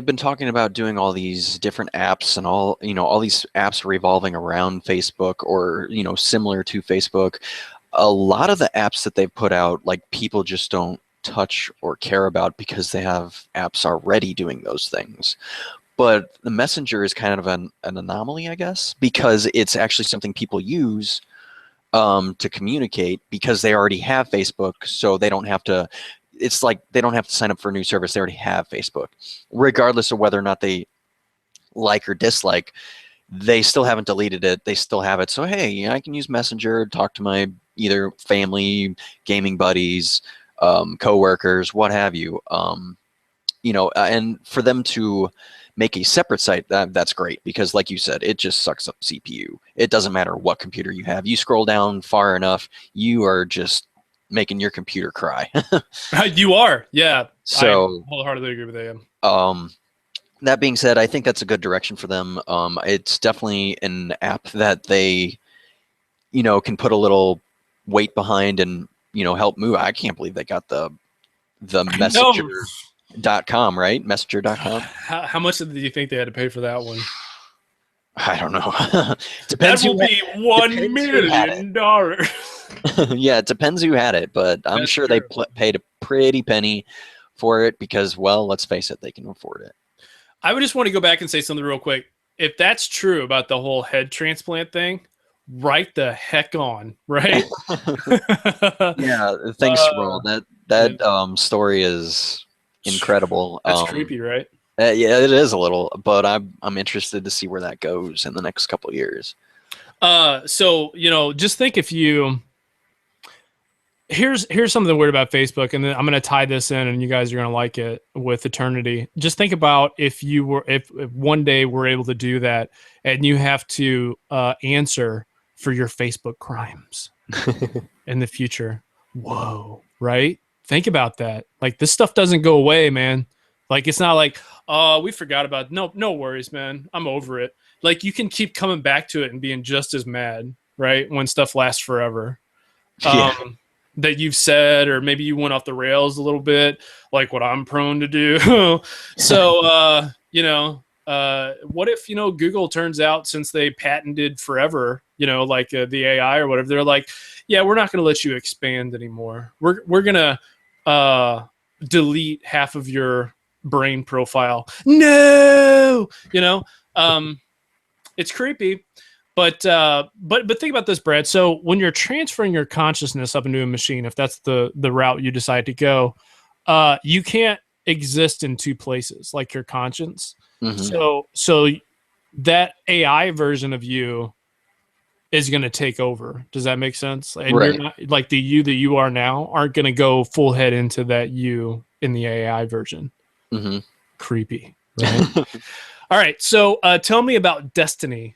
been talking about doing all these different apps and all these apps revolving around Facebook or, similar to Facebook. A lot of the apps that they've put out, like, people just don't touch or care about because they have apps already doing those things. But the Messenger is kind of an anomaly, I guess, because it's actually something people use to communicate, because they already have Facebook, so they don't have to. It's like they don't have to sign up for a new service. They already have Facebook. Regardless of whether or not they like or dislike, they still haven't deleted it. They still have it. So, hey, I can use Messenger, talk to my either family, gaming buddies, coworkers, what have you. And for them to make a separate site, that's great, because like you said, it just sucks up CPU. It doesn't matter what computer you have. You scroll down far enough, you are just making your computer cry. You are, yeah. So I wholeheartedly agree with that. That being said, I think that's a good direction for them. It's definitely an app that they, can put a little weight behind and, help move. I can't believe they got the the messenger.com, right? Messenger.com. How much do you think they had to pay for that one? I don't know. That will be $1 million. Yeah, it depends who had it, but I'm That's sure true. they paid a pretty penny for it because, well, let's face it, they can afford it. I would just want to go back and say something real quick. If that's true about the whole head transplant thing, right the heck on, right? Yeah, thanks, Roll. That story is incredible. That's creepy, right? Yeah, it is a little, but I'm interested to see where that goes in the next couple of years. So just think if you here's something weird about Facebook, and then I'm going to tie this in, and you guys are going to like it with eternity. Just think about if one day we're able to do that, and you have to answer for your Facebook crimes in the future. Whoa, right? Think about that. Like, this stuff doesn't go away, man. Like, it's not like, oh, we forgot about it. No worries, man. I'm over it. Like, you can keep coming back to it and being just as mad, right? When stuff lasts forever. Yeah. That you've said, or maybe you went off the rails a little bit, like what I'm prone to do. So, what if, Google turns out, since they patented forever, like the AI or whatever, they're like, yeah, we're not going to let you expand anymore. We're going to delete half of your brain profile. No, it's creepy. But think about this, Brad. So when you're transferring your consciousness up into a machine, if that's the route you decide to go, you can't exist in two places, like your conscience. Mm-hmm. So that AI version of you is going to take over. Does that make sense? And Right. You're not, like, the you that you are now aren't going to go full head into that you in the AI version. Mm-hmm. Creepy. Right? All right. So tell me about Destiny.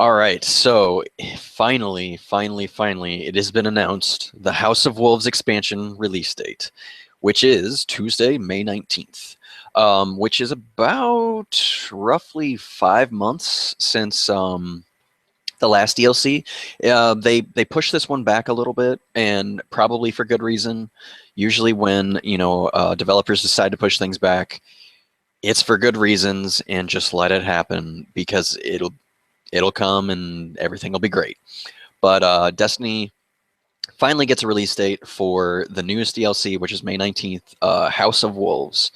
All right, so finally, it has been announced, the House of Wolves expansion release date, which is Tuesday, May 19th, which is about roughly 5 months since the last DLC. They pushed this one back a little bit, and probably for good reason. Usually when, developers decide to push things back, it's for good reasons, and just let it happen, because it'll come and everything will be great. But Destiny finally gets a release date for the newest DLC, which is May 19th, House of Wolves.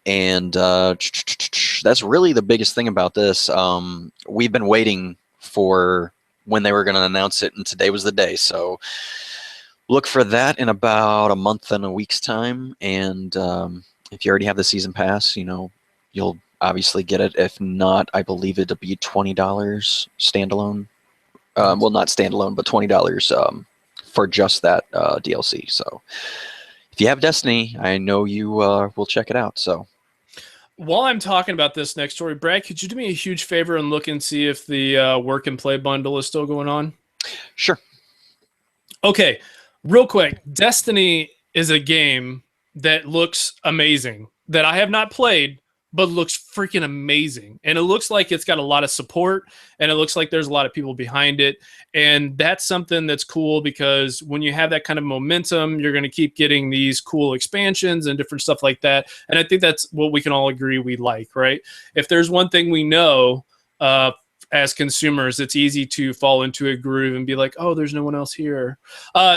And that's really the biggest thing about this. We've been waiting for when they were going to announce it, and today was the day. So look for that in about a month and a week's time. And if you already have the season pass, you'll obviously get it. If not, I believe it'll be $20 standalone. Well, not standalone, but $20 for just that DLC. So if you have Destiny, I know you will check it out. So while I'm talking about this next story, Brad, could you do me a huge favor and look and see if the work and play bundle is still going on? Sure. Okay, real quick. Destiny is a game that looks amazing, that I have not played, but looks freaking amazing. And it looks like it's got a lot of support, and it looks like there's a lot of people behind it. And that's something that's cool, because when you have that kind of momentum, you're going to keep getting these cool expansions and different stuff like that. And I think that's what we can all agree we like, right? If there's one thing we know as consumers, it's easy to fall into a groove and be like, oh, there's no one else here.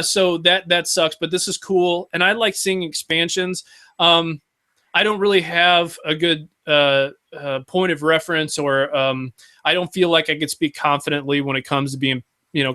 So that sucks, but this is cool. And I like seeing expansions. I don't really have a good point of reference, or I don't feel like I could speak confidently when it comes to being,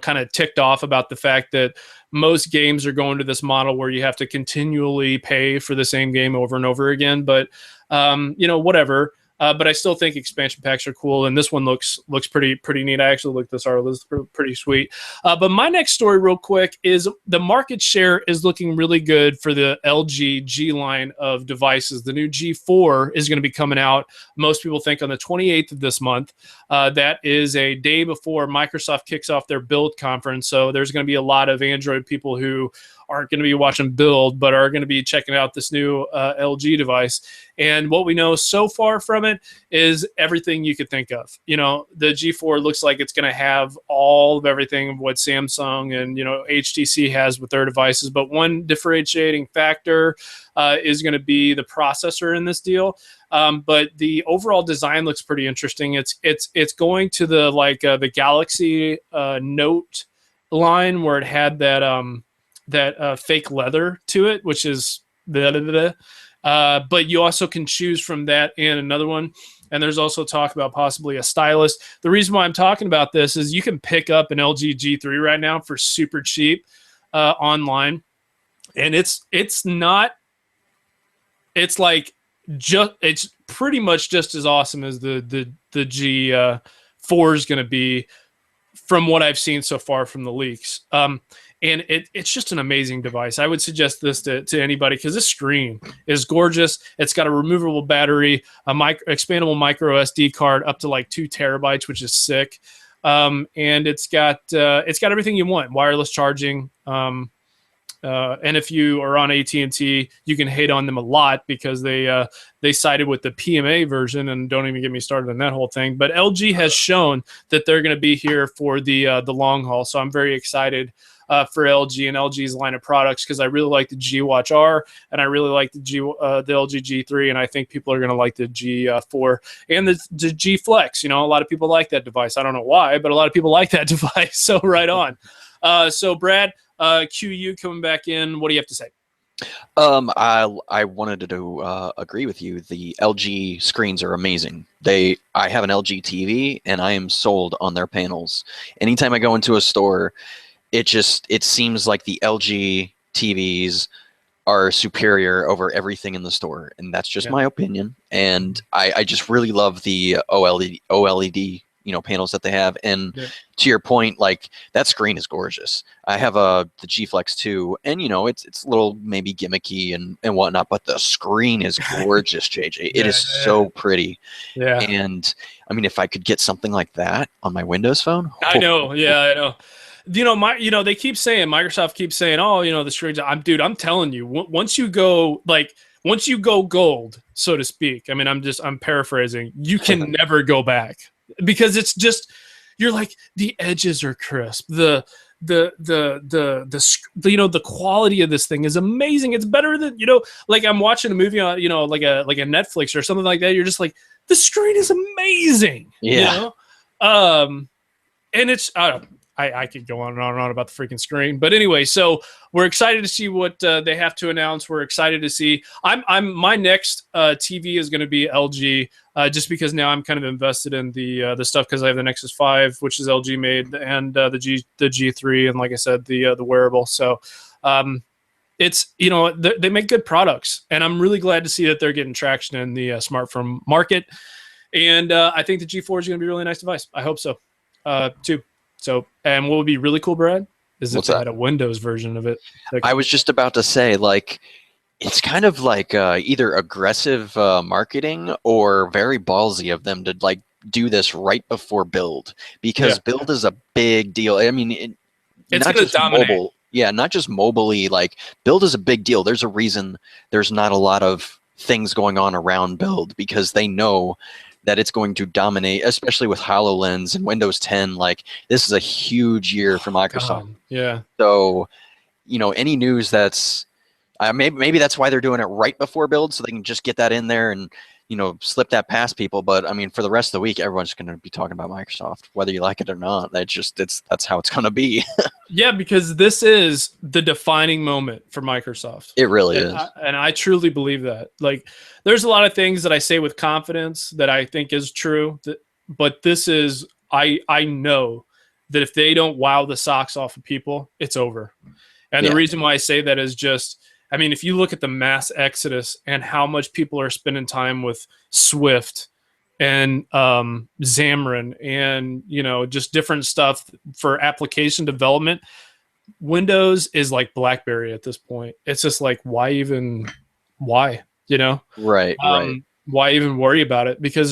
kind of ticked off about the fact that most games are going to this model where you have to continually pay for the same game over and over again. But, whatever. But I still think expansion packs are cool, and this one looks pretty neat. I actually looked this article; it's pretty sweet. But my next story, real quick, is the market share is looking really good for the LG G line of devices. The new G4 is going to be coming out, most people think, on the 28th of this month. That is a day before Microsoft kicks off their Build conference, so there's going to be a lot of Android people who aren't going to be watching Build, but are going to be checking out this new LG device. And what we know so far from it is everything you could think of. You know, the G4 looks like it's going to have all of everything of what Samsung and, you know, HTC has with their devices. But one differentiating factor is going to be the processor in this deal. But the overall design looks pretty interesting. It's going to the Galaxy Note line where it had that fake leather to it, which is but you also can choose from that and another one. And there's also talk about possibly a stylus. The reason why I'm talking about this is you can pick up an LG G3 right now for super cheap online, and it's pretty much just as awesome as the G4 is going to be from what I've seen so far from the leaks. And it's just an amazing device. I would suggest this to anybody because this screen is gorgeous. It's got a removable battery, expandable micro SD card up to like 2 terabytes, which is sick. And it's got everything you want: wireless charging. And if you are on AT&T, you can hate on them a lot because they sided with the PMA version, and don't even get me started on that whole thing. But LG has shown that they're going to be here for the long haul, so I'm very excited for LG and LG's line of products because I really like the G Watch R and I really like the LG G3, and I think people are going to like the G4 and the G Flex. You know, a lot of people like that device. I don't know why, but a lot of people like that device. So right on. So Brad. QU coming back in. What do you have to say? I wanted to agree with you. The LG screens are amazing. I have an LG TV and I am sold on their panels. Anytime I go into a store, it seems like the LG TVs are superior over everything in the store, and that's just my opinion. And I just really love the OLED panels that they have. And to your point, like that screen is gorgeous. I have the G Flex 2, and it's a little maybe gimmicky and whatnot, but the screen is gorgeous, JJ. It is so pretty. Yeah. And I mean, if I could get something like that on my Windows phone. I know. Yeah, I know. They keep saying, Microsoft keeps saying, oh, the screens. I'm telling you, once you go gold, so to speak. I mean, I'm paraphrasing. You can never go back. Because it's just, you're like, the edges are crisp. The quality of this thing is amazing. It's better than, like I'm watching a movie on, like a Netflix or something like that. You're just like, the screen is amazing. Yeah. And it's, I could go on and on and on about the freaking screen, but anyway, so we're excited to see what they have to announce. We're excited to see. My next TV is going to be LG, just because now I'm kind of invested in the stuff because I have the Nexus 5, which is LG made, and the G3, and like I said, the wearable. So it's they make good products, and I'm really glad to see that they're getting traction in the smartphone market. And I think the G4 is going to be a really nice device. I hope so, too. So, and what would be really cool, Brad, is if they had a Windows version of it. I was just about to say, like, it's kind of like either aggressive marketing or very ballsy of them to like do this right before build, because build is a big deal. I mean, it's not just mobile. Yeah, not just mobily. Like, build is a big deal. There's a reason there's not a lot of things going on around build, because they know that it's going to dominate, especially with HoloLens and Windows 10. Like, this is a huge year for Microsoft. God. Yeah. So, any news that's maybe that's why they're doing it right before build, so they can just get that in there and slip that past people. But I mean, for the rest of the week, everyone's going to be talking about Microsoft, whether you like it or not. That's how it's going to be. Yeah, because this is the defining moment for Microsoft. It really is. And I truly believe that. Like, there's a lot of things that I say with confidence that I think is true, but this is, I know that if they don't wow the socks off of people, it's over. And the reason why I say that is just, I mean, if you look at the mass exodus and how much people are spending time with Swift and Xamarin and, just different stuff for application development, Windows is like BlackBerry at this point. It's just like, why? Right. Why even worry about it? Because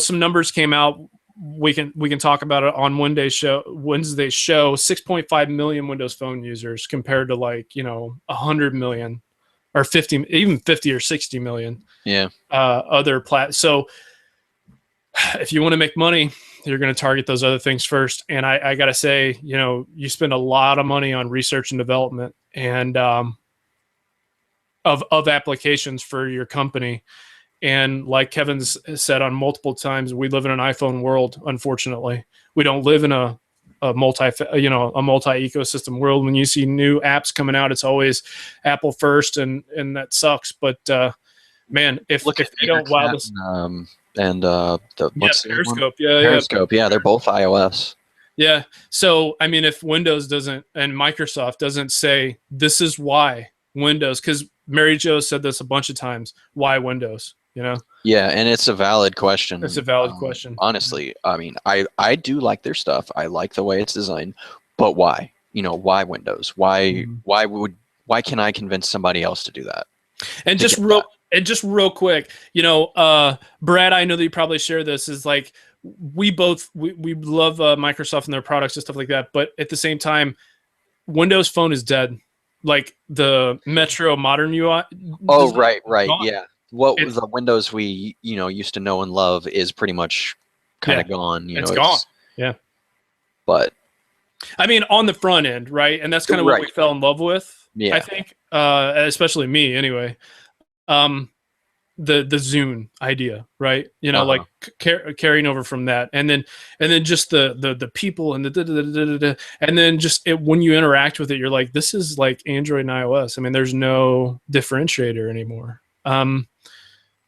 some numbers came out. We can talk about it on Wednesday's show. 6.5 million Windows Phone users compared to 100 million or 50, even 50 or 60 million. Yeah. Other So if you want to make money, you're going to target those other things first. And I got to say, you spend a lot of money on research and development and of applications for your company. And like Kevin's said on multiple times, we live in an iPhone world. Unfortunately, we don't live in a multi ecosystem world. When you see new apps coming out, it's always Apple first, and that sucks. But man, if they don't wow this and what's Periscope, Periscope, they're both iOS. Yeah. So I mean, if Windows doesn't and Microsoft doesn't say this is why Windows, because Mary Jo said this a bunch of times, why Windows? Yeah, and it's a valid question. It's a valid question. Honestly, I mean, I do like their stuff. I like the way it's designed, but why? Why Windows? Why can I convince somebody else to do that? And just real quick, Brad, I know that you probably share this, is like we love Microsoft and their products and stuff like that, but at the same time, Windows Phone is dead. Like the Metro Modern UI. Oh, right, yeah. What was the Windows we used to know and love is pretty much kind of gone. It's gone. Yeah. But I mean, on the front end, right? And that's kind of what we fell in love with. Yeah. I think, especially me, anyway. The Zune idea, right? Like carrying over from that, and then just the people and and then just when you interact with it, you're like, this is like Android and iOS. I mean, there's no differentiator anymore.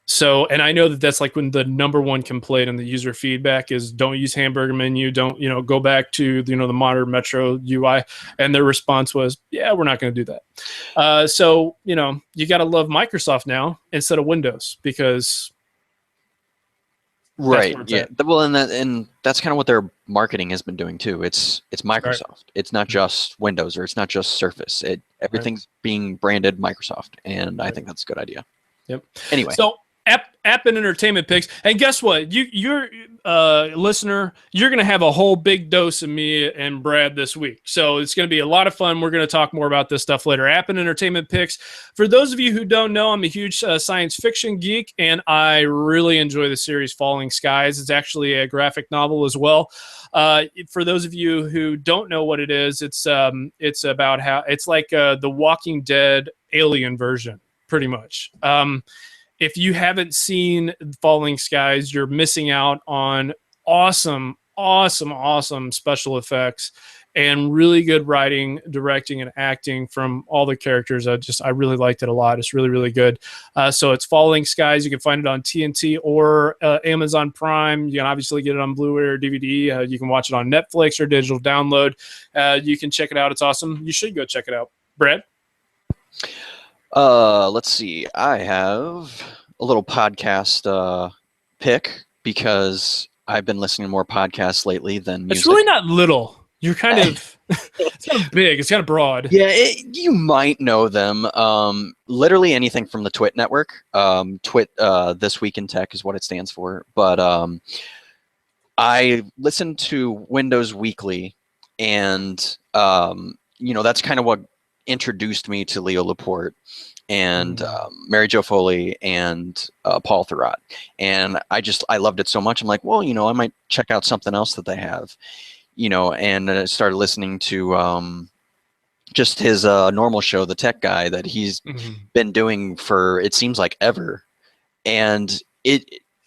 So, and I know that's like when the number one complaint in the user feedback is don't use hamburger menu, don't, go back to, the modern Metro UI. And their response was, yeah, we're not going to do that. So, you got to love Microsoft now instead of Windows because. Right. Yeah. Well, and that's kind of what their marketing has been doing too. It's Microsoft. Right. It's not just Windows or it's not just Surface. Everything's being branded Microsoft. And I think that's a good idea. Yep. Anyway. So app and entertainment picks, and guess what? You're listener, you're gonna have a whole big dose of me and Brad this week. So it's gonna be a lot of fun. We're gonna talk more about this stuff later. App and entertainment picks. For those of you who don't know, I'm a huge science fiction geek, and I really enjoy the series Falling Skies. It's actually a graphic novel as well. For those of you who don't know what it is, it's about how it's like the Walking Dead alien version, pretty much. If you haven't seen Falling Skies, you're missing out on awesome special effects and really good writing, directing, and acting from all the characters. I really liked it a lot. It's really, really good. So it's Falling Skies. You can find it on TNT or Amazon Prime. You can obviously get it on Blu-ray or DVD. You can watch it on Netflix or digital download. You can check it out. It's awesome. You should go check it out. Brad? Let's see. I have a little podcast pick because I've been listening to more podcasts lately than music. It's really not little. You're kind of it's kind of big. It's kind of broad. Yeah, you might know them. Literally anything from the Twit network. This Week in Tech is what it stands for. But I listen to Windows Weekly, and that's kind of what introduced me to Leo Laporte and Mary Jo Foley and Paul Thurrott. And I loved it so much. I'm like, well, I might check out something else that they have, and I started listening to just his normal show, The Tech Guy, that he's been doing for, it seems like ever. And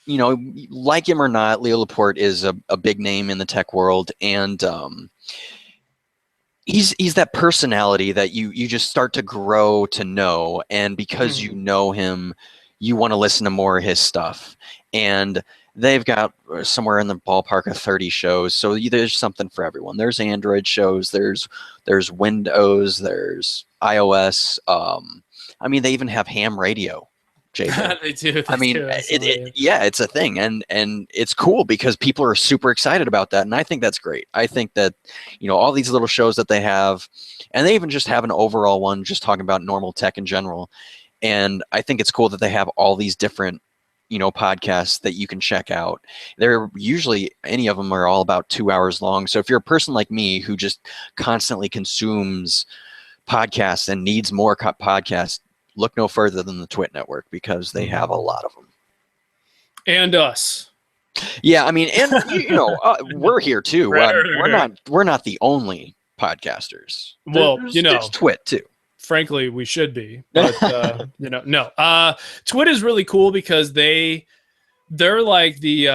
like him or not, Leo Laporte is a big name in the tech world. And he's that personality that you just start to grow to know, and because you know him, you want to listen to more of his stuff. And they've got somewhere in the ballpark of 30 shows, so there's something for everyone. There's Android shows, there's Windows, there's iOS. I mean, they even have ham radio. They do. I mean, it's a thing, and it's cool because people are super excited about that, and I think that's great. I think that all these little shows that they have, and they even just have an overall one just talking about normal tech in general, and I think it's cool that they have all these different podcasts that you can check out. They're usually, any of them are all about 2 hours long. So if you're a person like me who just constantly consumes podcasts and needs more podcasts, look no further than the Twit network, because they have a lot of them. And us. Yeah, I mean, and we're here too. We're not the only podcasters. Well, there's Twit too. Frankly, we should be, but no. Twit is really cool because they're like the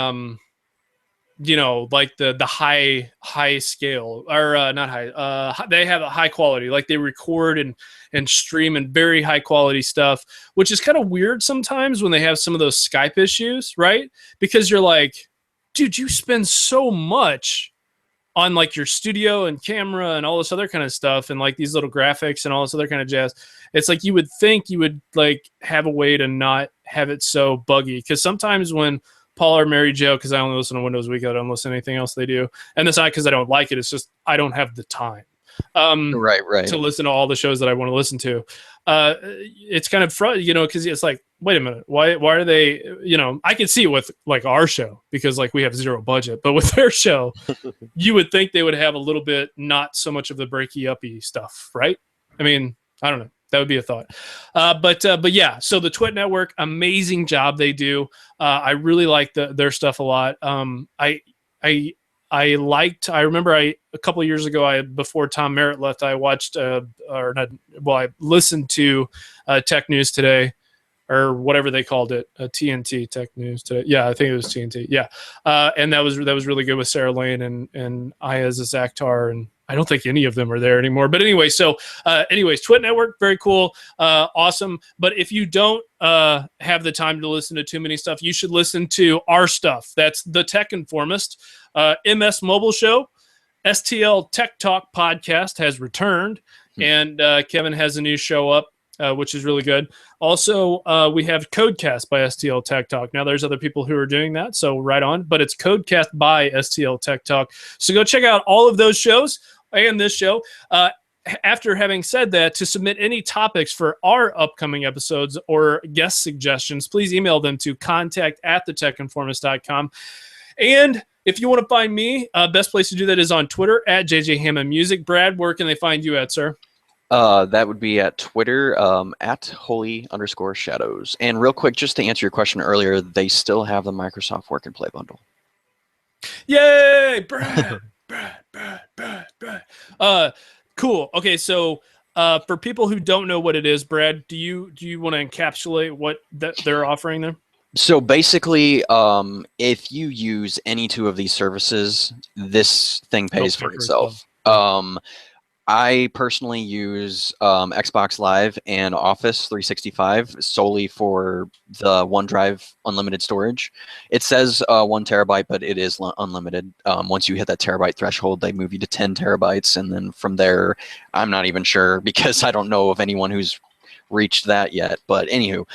like the high scale, or not high. They have a high quality, like they record and stream in very high quality stuff, which is kind of weird sometimes when they have some of those Skype issues, right? Because you're like, dude, you spend so much on like your studio and camera and all this other kind of stuff, and like these little graphics and all this other kind of jazz. It's like you would think you would like have a way to not have it so buggy, because sometimes when Paul or Mary Jo, because I only listen to Windows Week, I don't listen to anything else they do, and it's not because I don't like it, it's just I don't have the time right to listen to all the shows that I want to listen to. It's kind of because it's like, wait a minute, why are they, I can see it with like our show, because like we have zero budget, but with their show you would think they would have a little bit, not so much of the breaky uppy stuff, right? I mean, I don't know, that would be a thought. But yeah, so the Twit network, amazing job they do. I really like their stuff a lot. I remember a couple of years ago, before Tom Merritt left, I watched I listened to Tech News Today, or whatever they called it, TNT Tech News Today. Yeah, I think it was TNT. Yeah, and that was really good with Sarah Lane and Ayaz Akhtar, and I don't think any of them are there anymore. But anyway, anyways, Twit Network, very cool, awesome. But if you don't have the time to listen to too many stuff, you should listen to our stuff. That's the Tech Informist, MS Mobile Show, STL Tech Talk podcast has returned, and Kevin has a new show up, which is really good. Also, we have Codecast by STL Tech Talk. Now, there's other people who are doing that, so right on. But it's Codecast by STL Tech Talk. So go check out all of those shows and this show. After having said that, to submit any topics for our upcoming episodes or guest suggestions, please email them to contact@thetechinformist.com. And if you want to find me, best place to do that is on Twitter at JJHammondMusic. Brad, where can they find you at, sir? That would be at Twitter, at holy_shadows. And real quick, just to answer your question earlier, they still have the Microsoft Work and Play bundle. Yay, Brad! Brad. Cool. Okay, so for people who don't know what it is, Brad, do you want to encapsulate what they're offering there? So basically, if you use any two of these services, this thing pays for itself. I personally use Xbox Live and Office 365 solely for the OneDrive unlimited storage. It says 1 terabyte, but it is unlimited. Once you hit that terabyte threshold, they move you to 10 terabytes. And then from there, I'm not even sure, because I don't know of anyone who's reached that yet. But anywho,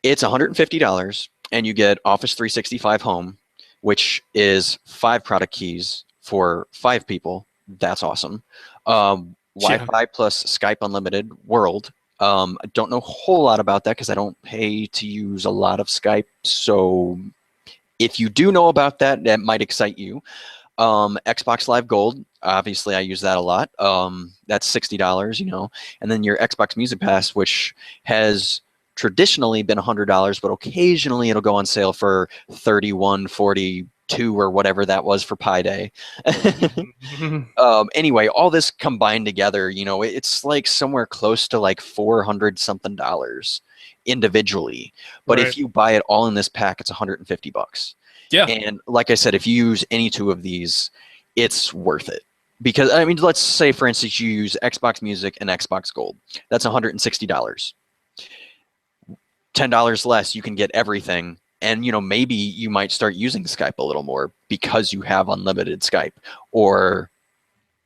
it's $150, and you get Office 365 Home, which is 5 product keys for 5 people. That's awesome. Wi-Fi plus Skype Unlimited World. I don't know a whole lot about that because I don't pay to use a lot of Skype. So if you do know about that, that might excite you. Xbox Live Gold. Obviously, I use that a lot. That's $60, And then your Xbox Music Pass, which has traditionally been $100, but occasionally it'll go on sale for $31, $42, or whatever that was for Pi Day. Anyway, all this combined together, it's like somewhere close to like $400 something individually. But if you buy it all in this pack, it's $150. Yeah. And like I said, if you use any two of these, it's worth it. Because, I mean, let's say, for instance, you use Xbox Music and Xbox Gold. That's $160. $10 less, you can get everything. And, maybe you might start using Skype a little more because you have unlimited Skype. Or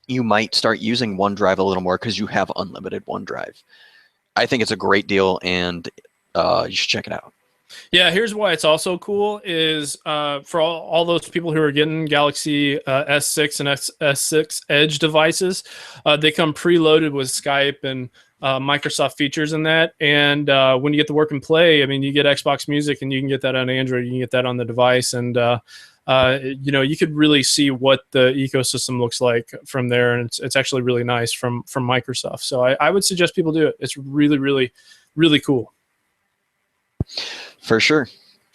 you might start using OneDrive a little more because you have unlimited OneDrive. I think it's a great deal, and you should check it out. Yeah, here's why it's also cool is for all those people who are getting Galaxy S6 and S6 Edge devices, they come preloaded with Skype and Microsoft features in that. And when you get the Work and Play, I mean, you get Xbox Music, and you can get that on Android. You can get that on the device. And you could really see what the ecosystem looks like from there, and it's actually really nice from Microsoft. So I would suggest people do it. It's really, really, really cool. For sure.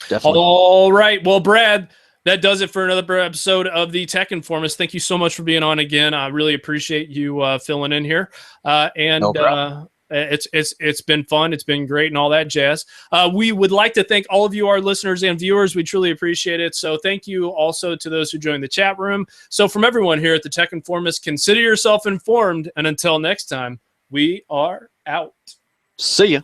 Definitely. All right. Well, Brad, that does it for another episode of the Tech Informist. Thank you so much for being on again. I really appreciate you filling in here. No problem. It's been fun. It's been great and all that jazz. We would like to thank all of you, our listeners and viewers. We truly appreciate it. So thank you also to those who joined the chat room. So from everyone here at the Tech Informist, consider yourself informed. And until next time, we are out. See ya.